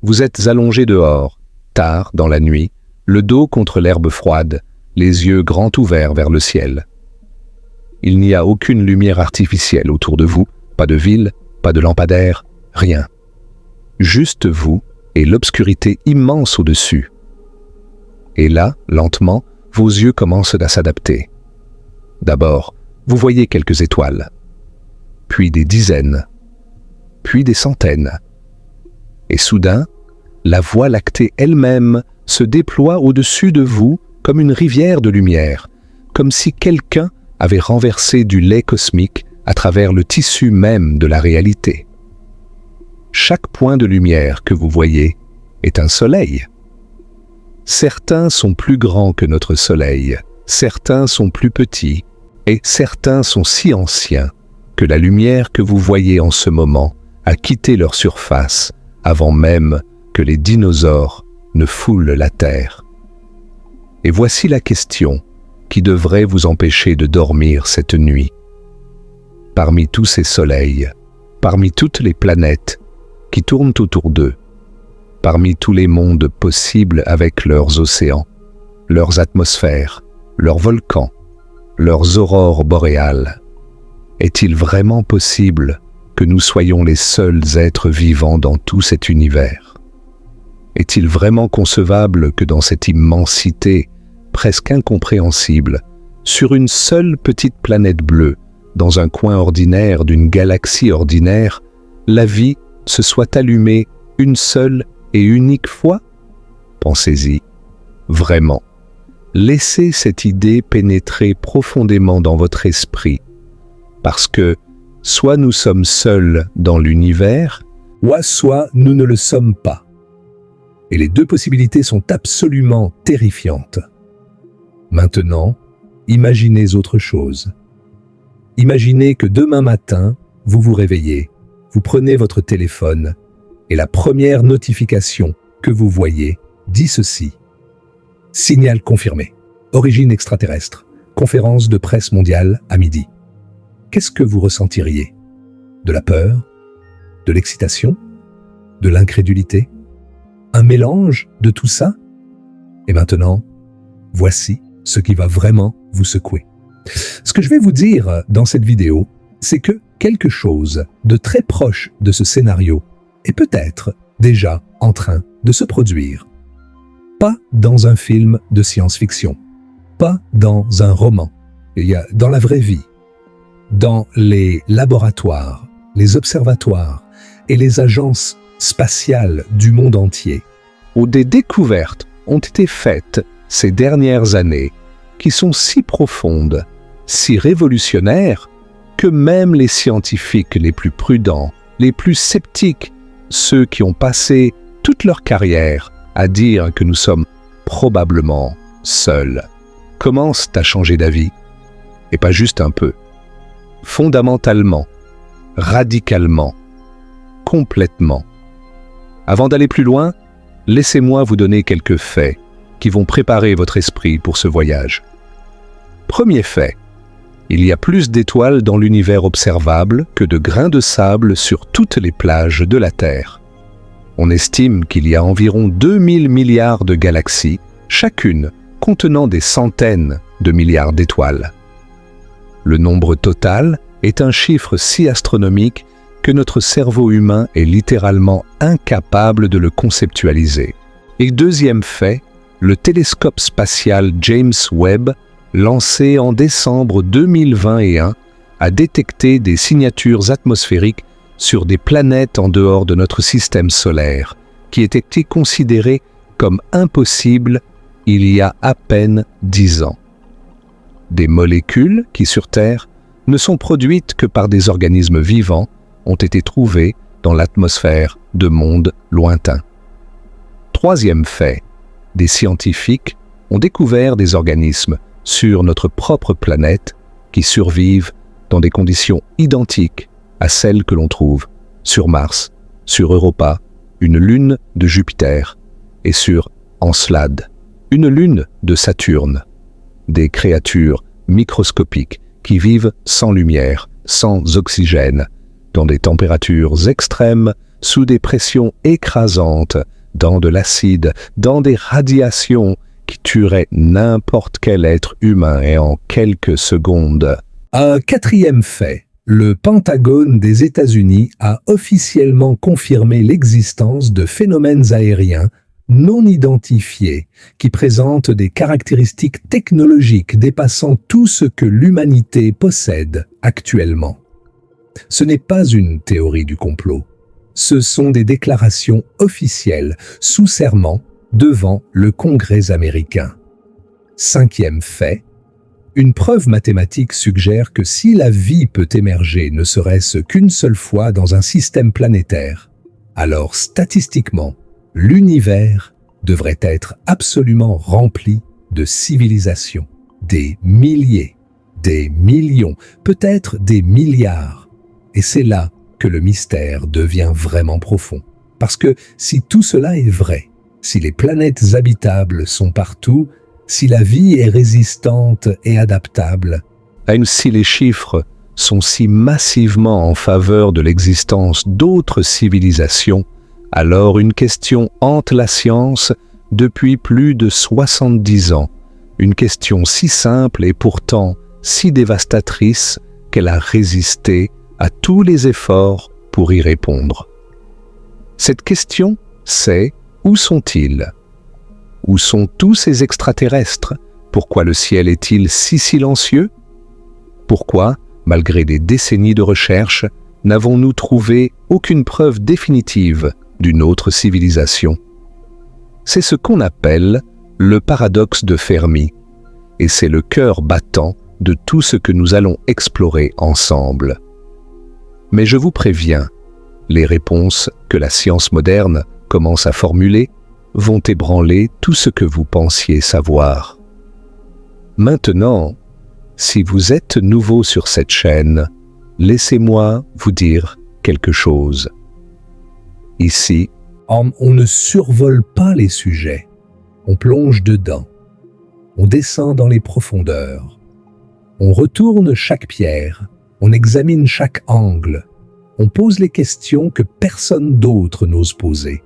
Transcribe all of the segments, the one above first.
Vous êtes allongé dehors, tard dans la nuit, le dos contre l'herbe froide, les yeux grands ouverts vers le ciel. Il n'y a aucune lumière artificielle autour de vous, pas de ville, pas de lampadaire, rien. Juste vous et l'obscurité immense au-dessus. Et là, lentement, vos yeux commencent à s'adapter. D'abord, vous voyez quelques étoiles, puis des dizaines, puis des centaines. Et soudain, la Voie lactée elle-même se déploie au-dessus de vous comme une rivière de lumière, comme si quelqu'un avait renversé du lait cosmique à travers le tissu même de la réalité. Chaque point de lumière que vous voyez est un soleil. Certains sont plus grands que notre soleil, certains sont plus petits, et certains sont si anciens que la lumière que vous voyez en ce moment a quitté leur surface avant même que les dinosaures ne foulent la Terre. Et voici la question qui devrait vous empêcher de dormir cette nuit. Parmi tous ces soleils, parmi toutes les planètes qui tournent autour d'eux, parmi tous les mondes possibles avec leurs océans, leurs atmosphères, leurs volcans, leurs aurores boréales, est-il vraiment possible que nous soyons les seuls êtres vivants dans tout cet univers? Est-il vraiment concevable que dans cette immensité presque incompréhensible, sur une seule petite planète bleue, dans un coin ordinaire d'une galaxie ordinaire, la vie se soit allumée une seule et unique fois? Pensez-y, vraiment. Laissez cette idée pénétrer profondément dans votre esprit, parce que soit nous sommes seuls dans l'univers, soit nous ne le sommes pas. Et les deux possibilités sont absolument terrifiantes. Maintenant, imaginez autre chose. Imaginez que demain matin, vous vous réveillez, vous prenez votre téléphone et la première notification que vous voyez dit ceci. Signal confirmé. Origine extraterrestre. Conférence de presse mondiale à midi. Qu'est-ce que vous ressentiriez? De la peur? De l'excitation? De l'incrédulité? Un mélange de tout ça? Et maintenant, voici ce qui va vraiment vous secouer. Ce que je vais vous dire dans cette vidéo, c'est que quelque chose de très proche de ce scénario est peut-être déjà en train de se produire. Pas dans un film de science-fiction, pas dans un roman, il y a dans la vraie vie, dans les laboratoires, les observatoires et les agences spatiales du monde entier, où des découvertes ont été faites ces dernières années qui sont si profondes, si révolutionnaires, que même les scientifiques les plus prudents, les plus sceptiques, ceux qui ont passé toute leur carrière à dire que nous sommes probablement seuls, commencent à changer d'avis, et pas juste un peu, fondamentalement, radicalement, complètement. Avant d'aller plus loin, laissez-moi vous donner quelques faits qui vont préparer votre esprit pour ce voyage. Premier fait, il y a plus d'étoiles dans l'univers observable que de grains de sable sur toutes les plages de la Terre. On estime qu'il y a environ 2000 milliards de galaxies, chacune contenant des centaines de milliards d'étoiles. Le nombre total est un chiffre si astronomique que notre cerveau humain est littéralement incapable de le conceptualiser. Et deuxième fait, le télescope spatial James Webb, lancé en décembre 2021, a détecté des signatures atmosphériques sur des planètes en dehors de notre système solaire, qui étaient considérées comme impossibles il y a à peine 10 ans. Des molécules qui, sur Terre, ne sont produites que par des organismes vivants, ont été trouvées dans l'atmosphère de mondes lointains. Troisième fait, des scientifiques ont découvert des organismes sur notre propre planète qui survivent dans des conditions identiques à celles que l'on trouve sur Mars, sur Europa, une lune de Jupiter, et sur Encelade, une lune de Saturne. Des créatures microscopiques qui vivent sans lumière, sans oxygène, dans des températures extrêmes, sous des pressions écrasantes, dans de l'acide, dans des radiations qui tueraient n'importe quel être humain et en quelques secondes. Un quatrième fait. Le Pentagone des États-Unis a officiellement confirmé l'existence de phénomènes aériens non identifiés qui présentent des caractéristiques technologiques dépassant tout ce que l'humanité possède actuellement. Ce n'est pas une théorie du complot. Ce sont des déclarations officielles sous serment devant le Congrès américain. Cinquième fait. Une preuve mathématique suggère que si la vie peut émerger ne serait-ce qu'une seule fois dans un système planétaire, alors statistiquement, l'univers devrait être absolument rempli de civilisations, des milliers, des millions, peut-être des milliards. Et c'est là que le mystère devient vraiment profond. Parce que si tout cela est vrai, si les planètes habitables sont partout, si la vie est résistante et adaptable, si les chiffres sont si massivement en faveur de l'existence d'autres civilisations, alors une question hante la science depuis plus de 70 ans. Une question si simple et pourtant si dévastatrice qu'elle a résisté à tous les efforts pour y répondre. Cette question, c'est « Où sont-ils ? Où sont tous ces extraterrestres ? Pourquoi le ciel est-il si silencieux ? Pourquoi, malgré des décennies de recherche, n'avons-nous trouvé aucune preuve définitive d'une autre civilisation ? C'est ce qu'on appelle le paradoxe de Fermi, et c'est le cœur battant de tout ce que nous allons explorer ensemble. Mais je vous préviens, les réponses que la science moderne commence à formuler vont ébranler tout ce que vous pensiez savoir. Maintenant, si vous êtes nouveau sur cette chaîne, laissez-moi vous dire quelque chose. Ici, on ne survole pas les sujets, on plonge dedans, on descend dans les profondeurs, on retourne chaque pierre, on examine chaque angle, on pose les questions que personne d'autre n'ose poser.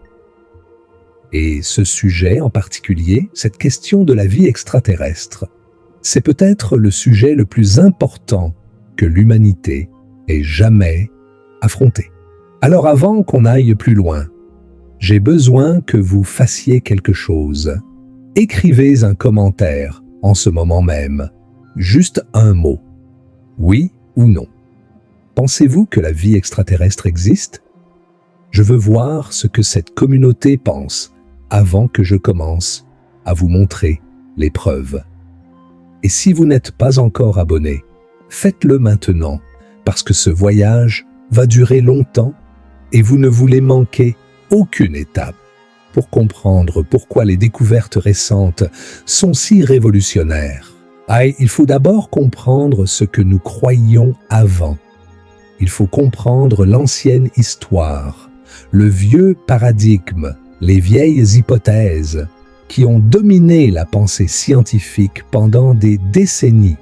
Et ce sujet en particulier, cette question de la vie extraterrestre, c'est peut-être le sujet le plus important que l'humanité ait jamais affronté. Alors avant qu'on aille plus loin, j'ai besoin que vous fassiez quelque chose. Écrivez un commentaire en ce moment même, juste un mot. Oui ou non. Pensez-vous que la vie extraterrestre existe ? Je veux voir ce que cette communauté pense avant que je commence à vous montrer les preuves. Et si vous n'êtes pas encore abonné, faites-le maintenant, parce que ce voyage va durer longtemps et vous ne voulez manquer aucune étape pour comprendre pourquoi les découvertes récentes sont si révolutionnaires. Il faut d'abord comprendre ce que nous croyions avant. Il faut comprendre l'ancienne histoire, le vieux paradigme, les vieilles hypothèses qui ont dominé la pensée scientifique pendant des décennies.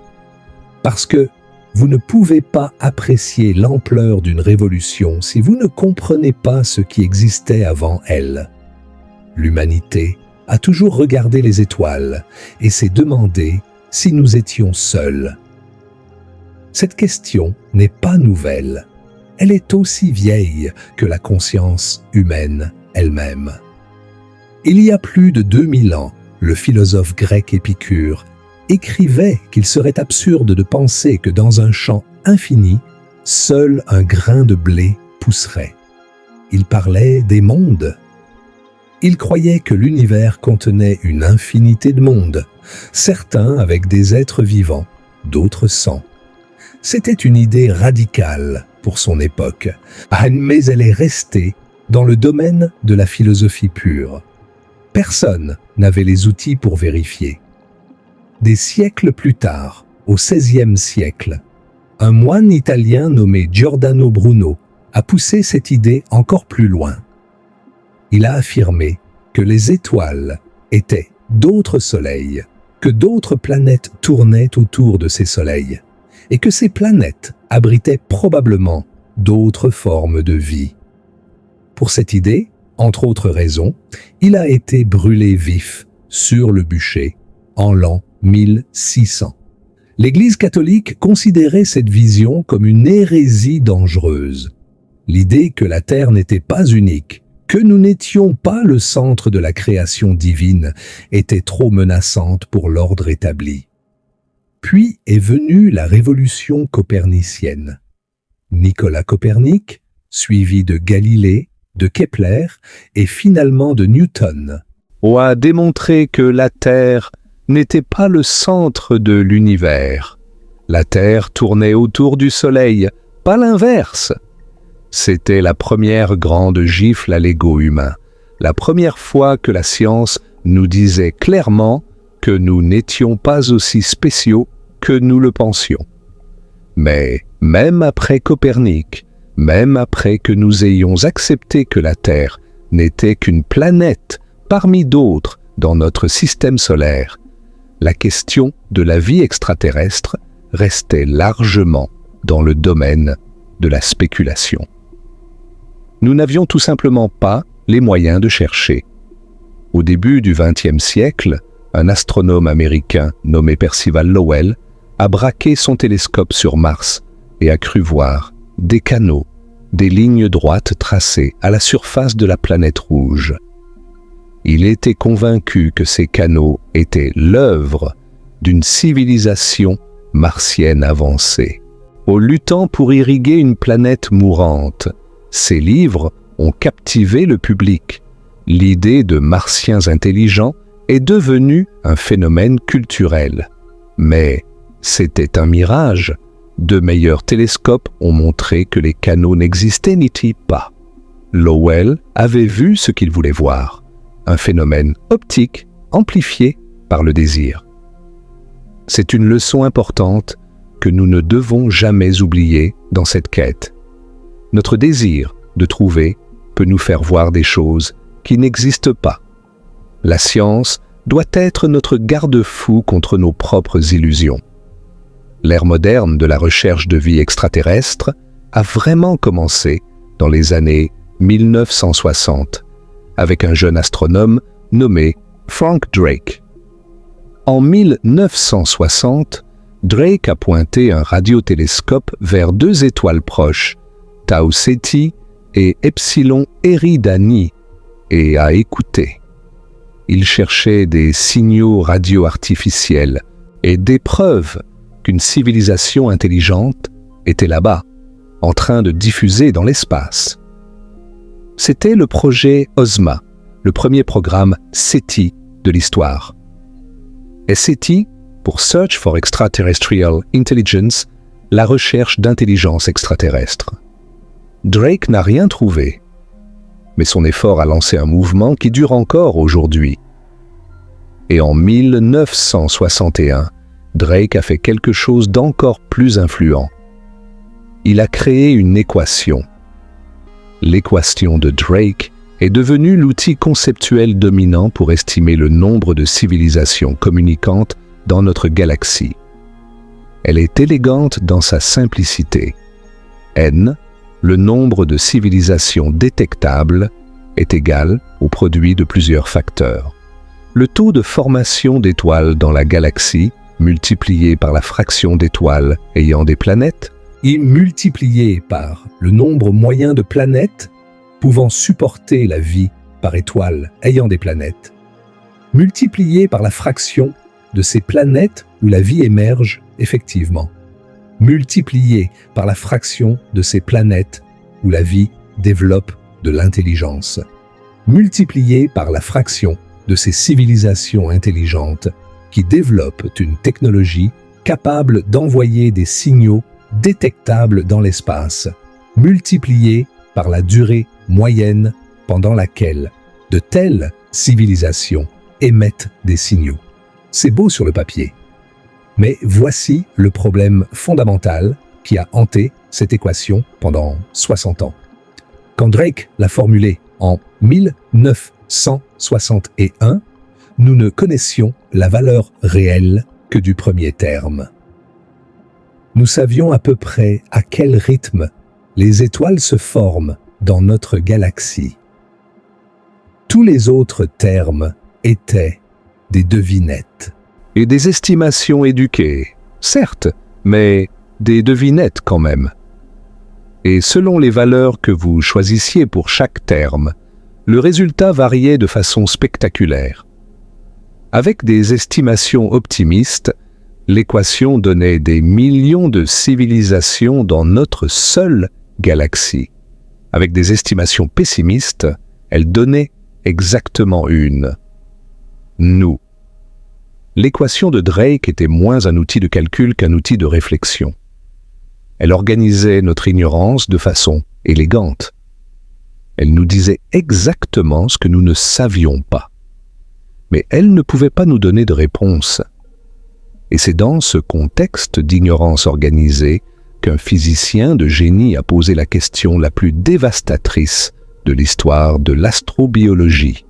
Parce que vous ne pouvez pas apprécier l'ampleur d'une révolution si vous ne comprenez pas ce qui existait avant elle. L'humanité a toujours regardé les étoiles et s'est demandé si nous étions seuls. Cette question n'est pas nouvelle. Elle est aussi vieille que la conscience humaine elle-même. Il y a plus de 2000 ans, le philosophe grec Épicure écrivait qu'il serait absurde de penser que dans un champ infini, seul un grain de blé pousserait. Il parlait des mondes. Il croyait que l'univers contenait une infinité de mondes, certains avec des êtres vivants, d'autres sans. C'était une idée radicale pour son époque, mais elle est restée dans le domaine de la philosophie pure. Personne n'avait les outils pour vérifier. Des siècles plus tard, au XVIe siècle, un moine italien nommé Giordano Bruno a poussé cette idée encore plus loin. Il a affirmé que les étoiles étaient d'autres soleils, que d'autres planètes tournaient autour de ces soleils, et que ces planètes abritaient probablement d'autres formes de vie. Pour cette idée, entre autres raisons, il a été brûlé vif sur le bûcher en l'an 1600. L'Église catholique considérait cette vision comme une hérésie dangereuse. L'idée que la Terre n'était pas unique, que nous n'étions pas le centre de la création divine, était trop menaçante pour l'ordre établi. Puis est venue la révolution copernicienne. Nicolas Copernic, suivi de Galilée, de Kepler et finalement de Newton, a démontré que la Terre n'était pas le centre de l'univers. La Terre tournait autour du Soleil, pas l'inverse. C'était la première grande gifle à l'ego humain, la première fois que la science nous disait clairement que nous n'étions pas aussi spéciaux que nous le pensions. Mais même après Copernic, même après que nous ayons accepté que la Terre n'était qu'une planète parmi d'autres dans notre système solaire, la question de la vie extraterrestre restait largement dans le domaine de la spéculation. Nous n'avions tout simplement pas les moyens de chercher. Au début du XXe siècle, un astronome américain nommé Percival Lowell a braqué son télescope sur Mars et a cru voir des canaux, des lignes droites tracées à la surface de la planète rouge. Il était convaincu que ces canaux étaient l'œuvre d'une civilisation martienne avancée. En luttant pour irriguer une planète mourante, ses livres ont captivé le public. L'idée de martiens intelligents est devenue un phénomène culturel. Mais c'était un mirage. De meilleurs télescopes ont montré que les canaux n'existaient pas. Lowell avait vu ce qu'il voulait voir, un phénomène optique amplifié par le désir. C'est une leçon importante que nous ne devons jamais oublier dans cette quête. Notre désir de trouver peut nous faire voir des choses qui n'existent pas. La science doit être notre garde-fou contre nos propres illusions. L'ère moderne de la recherche de vie extraterrestre a vraiment commencé dans les années 1960, avec un jeune astronome nommé Frank Drake. En 1960, Drake a pointé un radiotélescope vers deux étoiles proches, Tau Ceti et Epsilon Eridani, et a écouté. Il cherchait des signaux radio-artificiels et des preuves qu'une civilisation intelligente était là-bas, en train de diffuser dans l'espace. C'était le projet OSMA, le premier programme SETI de l'histoire. Et SETI, pour Search for Extraterrestrial Intelligence, la recherche d'intelligence extraterrestre. Drake n'a rien trouvé, mais son effort a lancé un mouvement qui dure encore aujourd'hui. Et en 1961, Drake a fait quelque chose d'encore plus influent. Il a créé une équation. L'équation de Drake est devenue l'outil conceptuel dominant pour estimer le nombre de civilisations communicantes dans notre galaxie. Elle est élégante dans sa simplicité. N, le nombre de civilisations détectables, est égal au produit de plusieurs facteurs. Le taux de formation d'étoiles dans la galaxie, multiplié par la fraction d'étoiles ayant des planètes, et multiplié par le nombre moyen de planètes pouvant supporter la vie par étoile ayant des planètes, multiplié par la fraction de ces planètes où la vie émerge effectivement, multiplié par la fraction de ces planètes où la vie développe de l'intelligence, multiplié par la fraction de ces civilisations intelligentes qui développent une technologie capable d'envoyer des signaux détectables dans l'espace, multiplié par la durée moyenne pendant laquelle de telles civilisations émettent des signaux. C'est beau sur le papier, mais voici le problème fondamental qui a hanté cette équation pendant 60 ans. Quand Drake l'a formulée en 1961, nous ne connaissions la valeur réelle que du premier terme. Nous savions à peu près à quel rythme les étoiles se forment dans notre galaxie. Tous les autres termes étaient des devinettes. Et des estimations éduquées, certes, mais des devinettes quand même. Et selon les valeurs que vous choisissiez pour chaque terme, le résultat variait de façon spectaculaire. Avec des estimations optimistes, l'équation donnait des millions de civilisations dans notre seule galaxie. Avec des estimations pessimistes, elle donnait exactement une. Nous. L'équation de Drake était moins un outil de calcul qu'un outil de réflexion. Elle organisait notre ignorance de façon élégante. Elle nous disait exactement ce que nous ne savions pas. Mais elle ne pouvait pas nous donner de réponse. Et c'est dans ce contexte d'ignorance organisée qu'un physicien de génie a posé la question la plus dévastatrice de l'histoire de l'astrobiologie.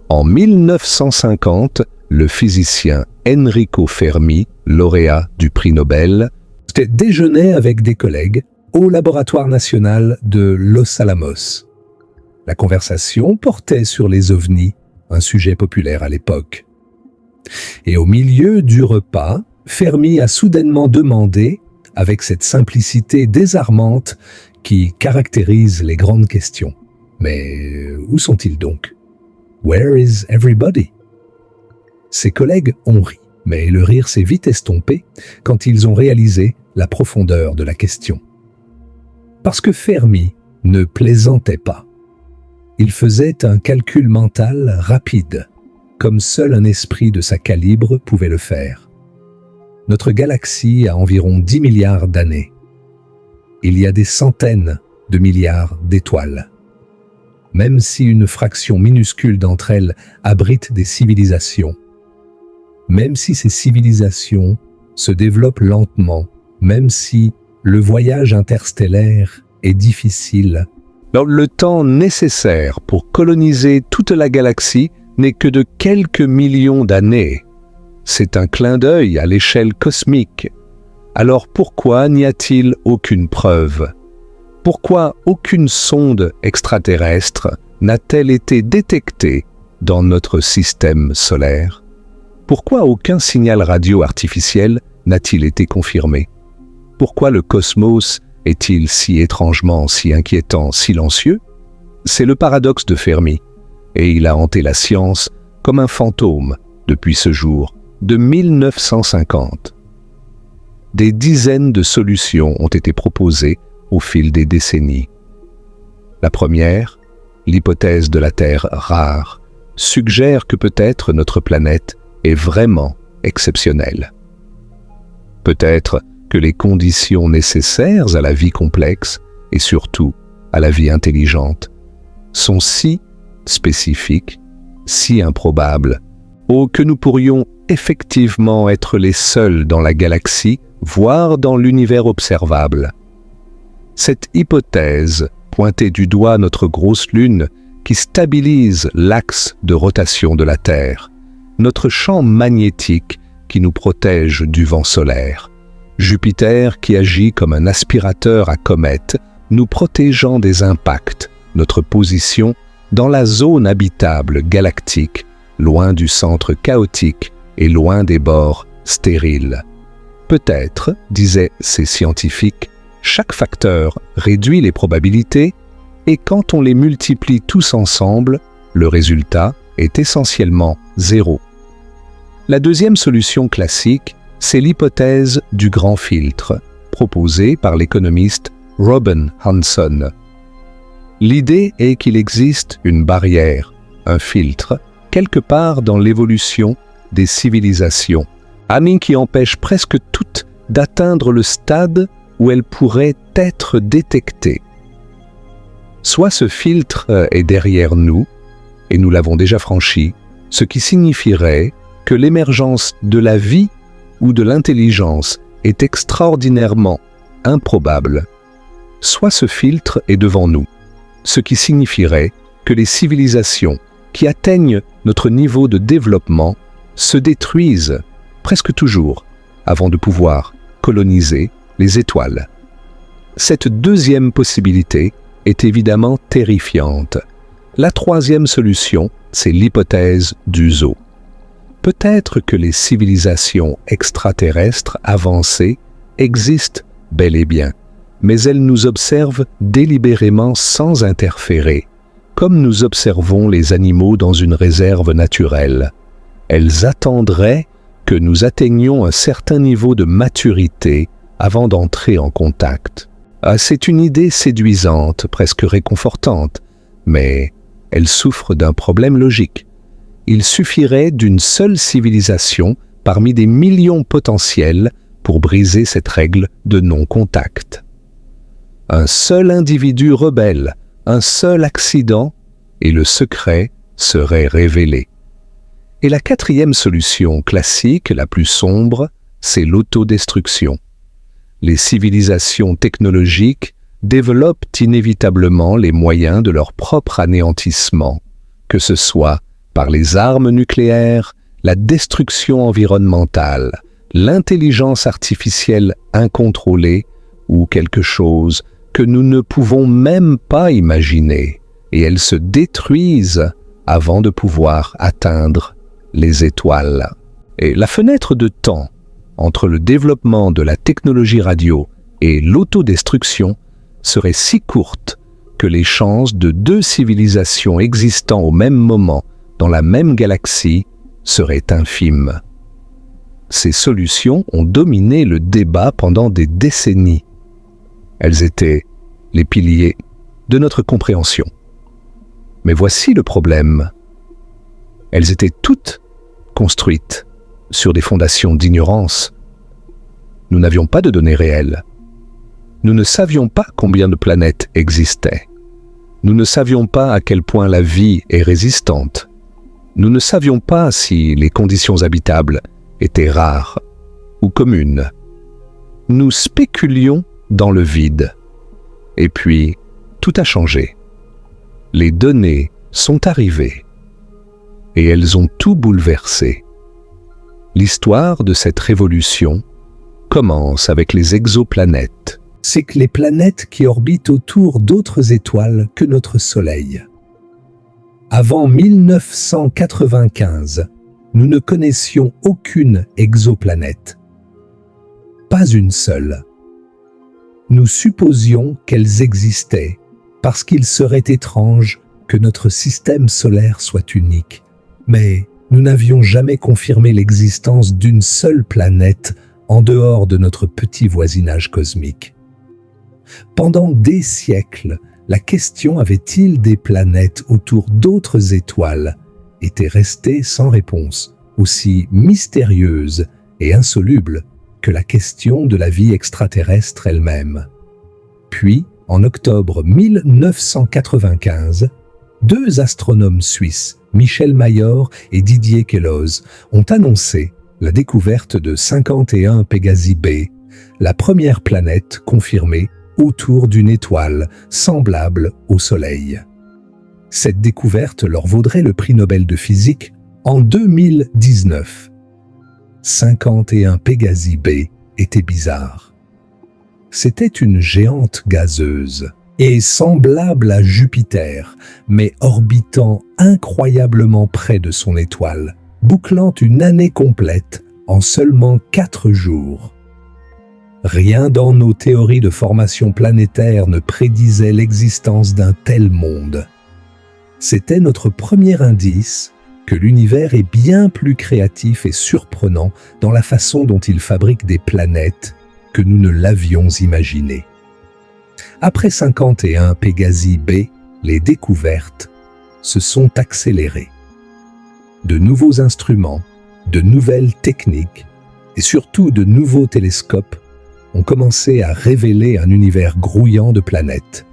En 1950, le physicien Enrico Fermi, lauréat du prix Nobel, déjeunait avec des collègues au laboratoire national de Los Alamos. La conversation portait sur les ovnis, un sujet populaire à l'époque. Et au milieu du repas, Fermi a soudainement demandé, avec cette simplicité désarmante qui caractérise les grandes questions, « Mais où sont-ils donc? Where is everybody ?» Ses collègues ont ri, mais le rire s'est vite estompé quand ils ont réalisé la profondeur de la question. Parce que Fermi ne plaisantait pas. Il faisait un calcul mental rapide, comme seul un esprit de sa calibre pouvait le faire. Notre galaxie a environ 10 milliards d'années. Il y a des centaines de milliards d'étoiles. Même si une fraction minuscule d'entre elles abrite des civilisations, même si ces civilisations se développent lentement, même si le voyage interstellaire est difficile. Le temps nécessaire pour coloniser toute la galaxie n'est que de quelques millions d'années. C'est un clin d'œil à l'échelle cosmique. Alors pourquoi n'y a-t-il aucune preuve? Pourquoi aucune sonde extraterrestre n'a-t-elle été détectée dans notre système solaire? Pourquoi aucun signal radio artificiel n'a-t-il été confirmé? Pourquoi le cosmos est-il si étrangement, si inquiétant, silencieux? C'est le paradoxe de Fermi, et il a hanté la science comme un fantôme depuis ce jour de 1950. Des dizaines de solutions ont été proposées au fil des décennies. La première, l'hypothèse de la Terre rare, suggère que peut-être notre planète est vraiment exceptionnelle. Peut-être que les conditions nécessaires à la vie complexe et surtout à la vie intelligente sont si spécifiques, si improbables, que nous pourrions effectivement être les seuls dans la galaxie, voire dans l'univers observable. Cette hypothèse pointait du doigt notre grosse lune qui stabilise l'axe de rotation de la Terre, notre champ magnétique qui nous protège du vent solaire, Jupiter qui agit comme un aspirateur à comètes, nous protégeant des impacts, notre position dans la zone habitable galactique, loin du centre chaotique et loin des bords stériles. Peut-être, disaient ces scientifiques, chaque facteur réduit les probabilités et quand on les multiplie tous ensemble, le résultat est essentiellement zéro. La deuxième solution classique, c'est l'hypothèse du grand filtre, proposée par l'économiste Robin Hanson. L'idée est qu'il existe une barrière, un filtre, quelque part dans l'évolution des civilisations, ami qui empêche presque toutes d'atteindre le stade où elles pourraient être détectées. Soit ce filtre est derrière nous, et nous l'avons déjà franchi, ce qui signifierait que l'émergence de la vie ou de l'intelligence est extraordinairement improbable. Soit ce filtre est devant nous, ce qui signifierait que les civilisations qui atteignent notre niveau de développement se détruisent presque toujours avant de pouvoir coloniser les étoiles. Cette deuxième possibilité est évidemment terrifiante. La troisième solution, c'est l'hypothèse du zoo. Peut-être que les civilisations extraterrestres avancées existent bel et bien, mais elles nous observent délibérément sans interférer, comme nous observons les animaux dans une réserve naturelle. Elles attendraient que nous atteignions un certain niveau de maturité avant d'entrer en contact. Ah, c'est une idée séduisante, presque réconfortante, mais elle souffre d'un problème logique. Il suffirait d'une seule civilisation parmi des millions potentiels pour briser cette règle de non-contact. Un seul individu rebelle, un seul accident, et le secret serait révélé. Et la quatrième solution classique, la plus sombre, c'est l'autodestruction. Les civilisations technologiques développent inévitablement les moyens de leur propre anéantissement, que ce soit par les armes nucléaires, la destruction environnementale, l'intelligence artificielle incontrôlée ou quelque chose que nous ne pouvons même pas imaginer, et elles se détruisent avant de pouvoir atteindre les étoiles. Et la fenêtre de temps entre le développement de la technologie radio et l'autodestruction serait si courte que les chances de deux civilisations existant au même moment dans la même galaxie seraient infimes. Ces solutions ont dominé le débat pendant des décennies. Elles étaient les piliers de notre compréhension. Mais voici le problème. Elles étaient toutes construites sur des fondations d'ignorance. Nous n'avions pas de données réelles. Nous ne savions pas combien de planètes existaient. Nous ne savions pas à quel point la vie est résistante. Nous ne savions pas si les conditions habitables étaient rares ou communes. Nous spéculions dans le vide. Et puis, tout a changé. Les données sont arrivées. Et elles ont tout bouleversé. L'histoire de cette révolution commence avec les exoplanètes. C'est que les planètes qui orbitent autour d'autres étoiles que notre Soleil. Avant 1995, nous ne connaissions aucune exoplanète. Pas une seule. Nous supposions qu'elles existaient parce qu'il serait étrange que notre système solaire soit unique. Mais nous n'avions jamais confirmé l'existence d'une seule planète en dehors de notre petit voisinage cosmique. Pendant des siècles, la question avait-il des planètes autour d'autres étoiles était restée sans réponse, aussi mystérieuse et insoluble que la question de la vie extraterrestre elle-même. Puis, en octobre 1995, deux astronomes suisses, Michel Mayor et Didier Queloz, ont annoncé la découverte de 51 Pégasi b, la première planète confirmée autour d'une étoile semblable au Soleil. Cette découverte leur vaudrait le prix Nobel de physique en 2019. 51 Pégasi b était bizarre. C'était une géante gazeuse et semblable à Jupiter, mais orbitant incroyablement près de son étoile, bouclant une année complète en seulement 4 jours. Rien dans nos théories de formation planétaire ne prédisait l'existence d'un tel monde. C'était notre premier indice que l'univers est bien plus créatif et surprenant dans la façon dont il fabrique des planètes que nous ne l'avions imaginé. Après 51 Pégasi b, les découvertes se sont accélérées. De nouveaux instruments, de nouvelles techniques et surtout de nouveaux télescopes ont commencé à révéler un univers grouillant de planètes.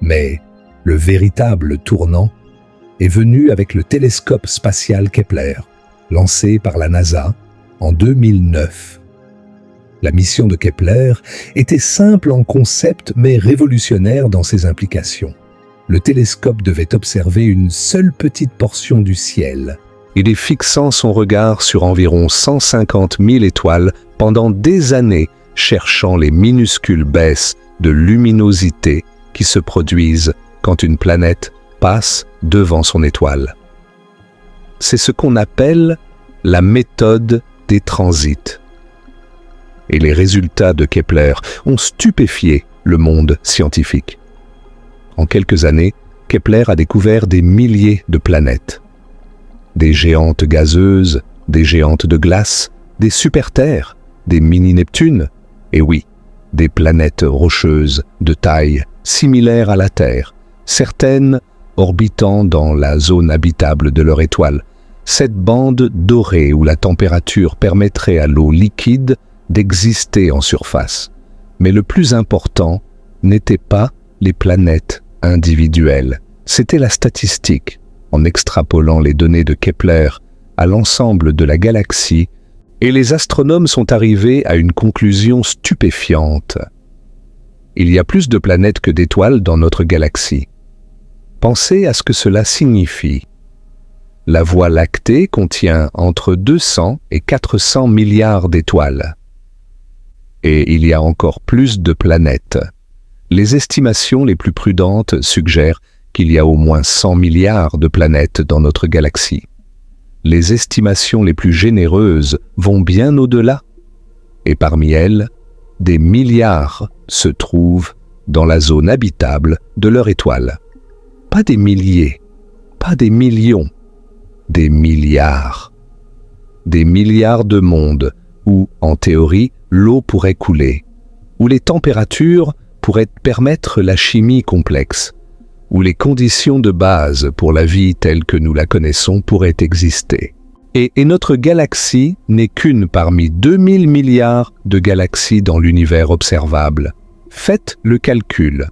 Mais le véritable tournant est venu avec le télescope spatial Kepler, lancé par la NASA en 2009. La mission de Kepler était simple en concept mais révolutionnaire dans ses implications. Le télescope devait observer une seule petite portion du ciel. Il est fixant son regard sur environ 150 000 étoiles pendant des années, cherchant les minuscules baisses de luminosité qui se produisent quand une planète passe devant son étoile. C'est ce qu'on appelle la méthode des transits. Et les résultats de Kepler ont stupéfié le monde scientifique. En quelques années, Kepler a découvert des milliers de planètes. Des géantes gazeuses, des géantes de glace, des super-terres, des mini-Neptunes, et oui, des planètes rocheuses de taille similaire à la Terre, certaines orbitant dans la zone habitable de leur étoile, cette bande dorée où la température permettrait à l'eau liquide d'exister en surface. Mais le plus important n'était pas les planètes individuelles, c'était la statistique. En extrapolant les données de Kepler à l'ensemble de la galaxie, et les astronomes sont arrivés à une conclusion stupéfiante. Il y a plus de planètes que d'étoiles dans notre galaxie. Pensez à ce que cela signifie. La Voie lactée contient entre 200 et 400 milliards d'étoiles. Et il y a encore plus de planètes. Les estimations les plus prudentes suggèrent qu'il y a au moins 100 milliards de planètes dans notre galaxie. Les estimations les plus généreuses vont bien au-delà. Et parmi elles, des milliards se trouvent dans la zone habitable de leur étoile. Pas des milliers, pas des millions, des milliards. Des milliards de mondes où, en théorie, l'eau pourrait couler, où les températures pourraient permettre la chimie complexe, où les conditions de base pour la vie telle que nous la connaissons pourraient exister. Et notre galaxie n'est qu'une parmi 2000 milliards de galaxies dans l'univers observable. Faites le calcul.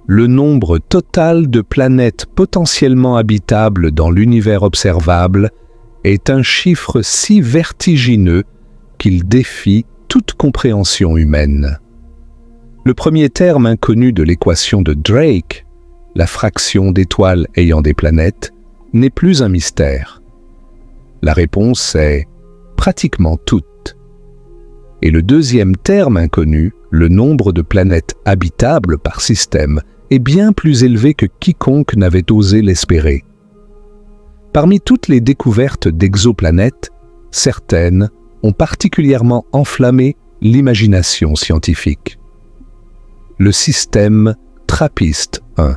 Le nombre total de planètes potentiellement habitables dans l'univers observable est un chiffre si vertigineux qu'il défie toute compréhension humaine. Le premier terme inconnu de l'équation de Drake, la fraction d'étoiles ayant des planètes, n'est plus un mystère. La réponse est pratiquement toutes. Et le deuxième terme inconnu, le nombre de planètes habitables par système, est bien plus élevé que quiconque n'avait osé l'espérer. Parmi toutes les découvertes d'exoplanètes, certaines ont particulièrement enflammé l'imagination scientifique. Le système TRAPPIST-1,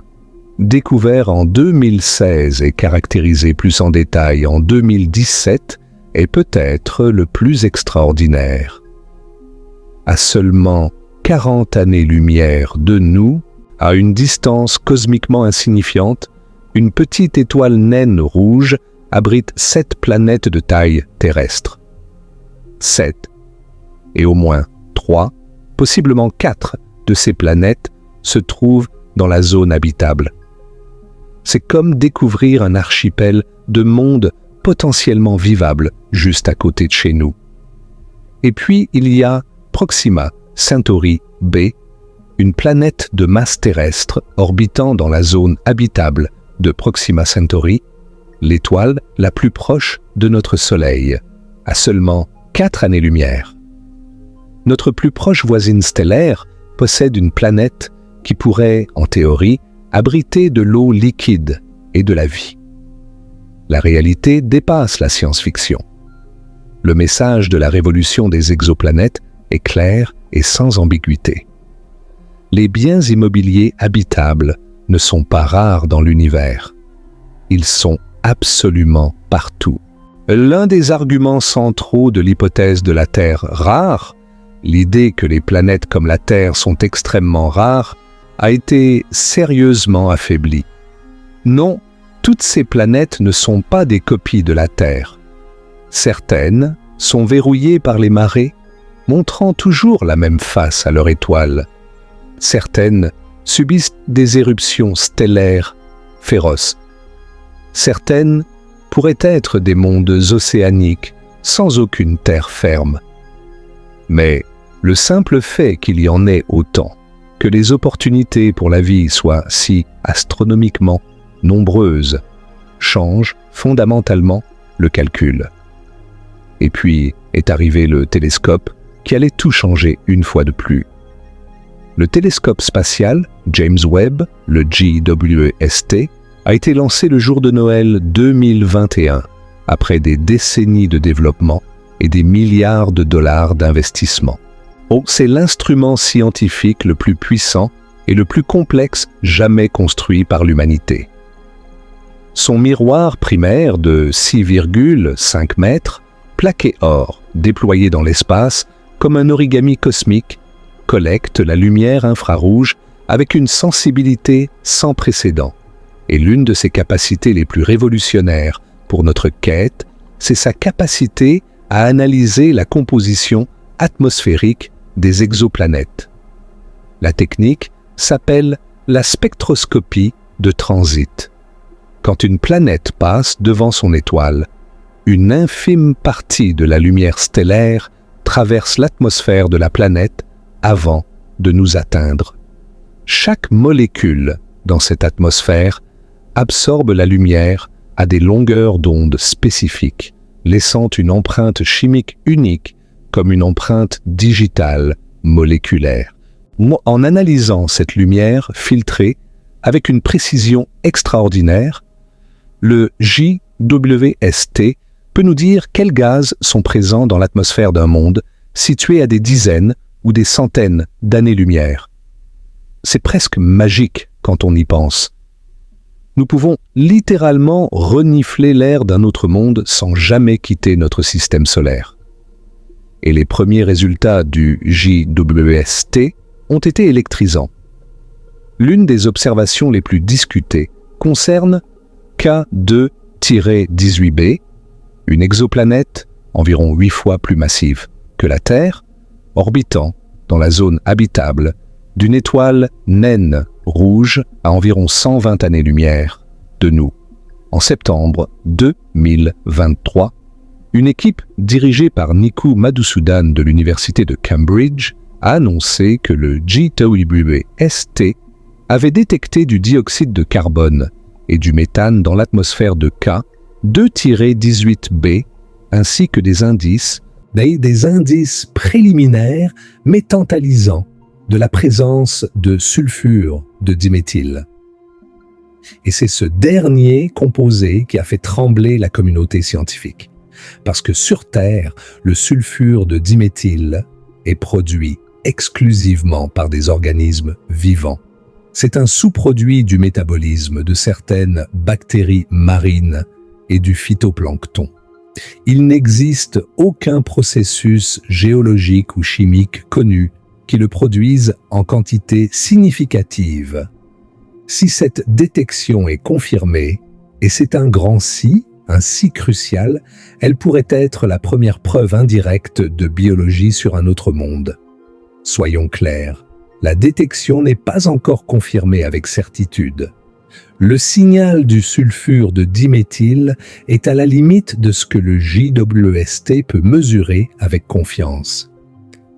découvert en 2016 et caractérisé plus en détail en 2017, est peut-être le plus extraordinaire. À seulement 40 années-lumière de nous, à une distance cosmiquement insignifiante, une petite étoile naine rouge abrite 7 planètes de taille terrestre. 7. Et au moins 3, possiblement 4 de ces planètes se trouvent dans la zone habitable. C'est comme découvrir un archipel de mondes potentiellement vivables juste à côté de chez nous. Et puis il y a Proxima Centauri b, une planète de masse terrestre orbitant dans la zone habitable de Proxima Centauri, l'étoile la plus proche de notre Soleil, à seulement 4 années-lumière. Notre plus proche voisine stellaire possède une planète qui pourrait, en théorie, abriter de l'eau liquide et de la vie. La réalité dépasse la science-fiction. Le message de la révolution des exoplanètes est clair et sans ambiguïté. Les biens immobiliers habitables ne sont pas rares dans l'univers. Ils sont absolument partout. L'un des arguments centraux de l'hypothèse de la Terre rare, l'idée que les planètes comme la Terre sont extrêmement rares, a été sérieusement affaibli. Non, toutes ces planètes ne sont pas des copies de la Terre. Certaines sont verrouillées par les marées, montrant toujours la même face à leur étoile. Certaines subissent des éruptions stellaires féroces. Certaines pourraient être des mondes océaniques sans aucune terre ferme. Mais le simple fait qu'il y en ait autant, que les opportunités pour la vie soient si astronomiquement nombreuses, change fondamentalement le calcul. Et puis est arrivé le télescope qui allait tout changer une fois de plus. Le télescope spatial James Webb, le JWST, a été lancé le jour de Noël 2021, après des décennies de développement et des milliards de dollars d'investissement. Oh, c'est l'instrument scientifique le plus puissant et le plus complexe jamais construit par l'humanité. Son miroir primaire de 6,5 mètres, plaqué or, déployé dans l'espace comme un origami cosmique, collecte la lumière infrarouge avec une sensibilité sans précédent. Et l'une de ses capacités les plus révolutionnaires pour notre quête, c'est sa capacité à analyser la composition atmosphérique des exoplanètes. La technique s'appelle la spectroscopie de transit. Quand une planète passe devant son étoile, une infime partie de la lumière stellaire traverse l'atmosphère de la planète avant de nous atteindre. Chaque molécule dans cette atmosphère absorbe la lumière à des longueurs d'onde spécifiques, laissant une empreinte chimique unique comme une empreinte digitale moléculaire. En analysant cette lumière filtrée avec une précision extraordinaire, le JWST peut nous dire quels gaz sont présents dans l'atmosphère d'un monde situé à des dizaines ou des centaines d'années-lumière. C'est presque magique quand on y pense. Nous pouvons littéralement renifler l'air d'un autre monde sans jamais quitter notre système solaire. Et les premiers résultats du JWST ont été électrisants. L'une des observations les plus discutées concerne K2-18b, une exoplanète environ 8 fois plus massive que la Terre, orbitant dans la zone habitable d'une étoile naine rouge à environ 120 années-lumière de nous. En septembre 2023, une équipe dirigée par Niku Madhusudan de l'université de Cambridge a annoncé que le JWST avait détecté du dioxyde de carbone et du méthane dans l'atmosphère de K2-18b, ainsi que des indices préliminaires métantalisants de la présence de sulfure de diméthyle. Et c'est ce dernier composé qui a fait trembler la communauté scientifique. Parce que sur Terre, le sulfure de diméthyle est produit exclusivement par des organismes vivants. C'est un sous-produit du métabolisme de certaines bactéries marines et du phytoplancton. Il n'existe aucun processus géologique ou chimique connu qui le produise en quantité significative. Si cette détection est confirmée, et c'est un grand si crucial, elle pourrait être la première preuve indirecte de biologie sur un autre monde. Soyons clairs, la détection n'est pas encore confirmée avec certitude. Le signal du sulfure de diméthyle est à la limite de ce que le JWST peut mesurer avec confiance.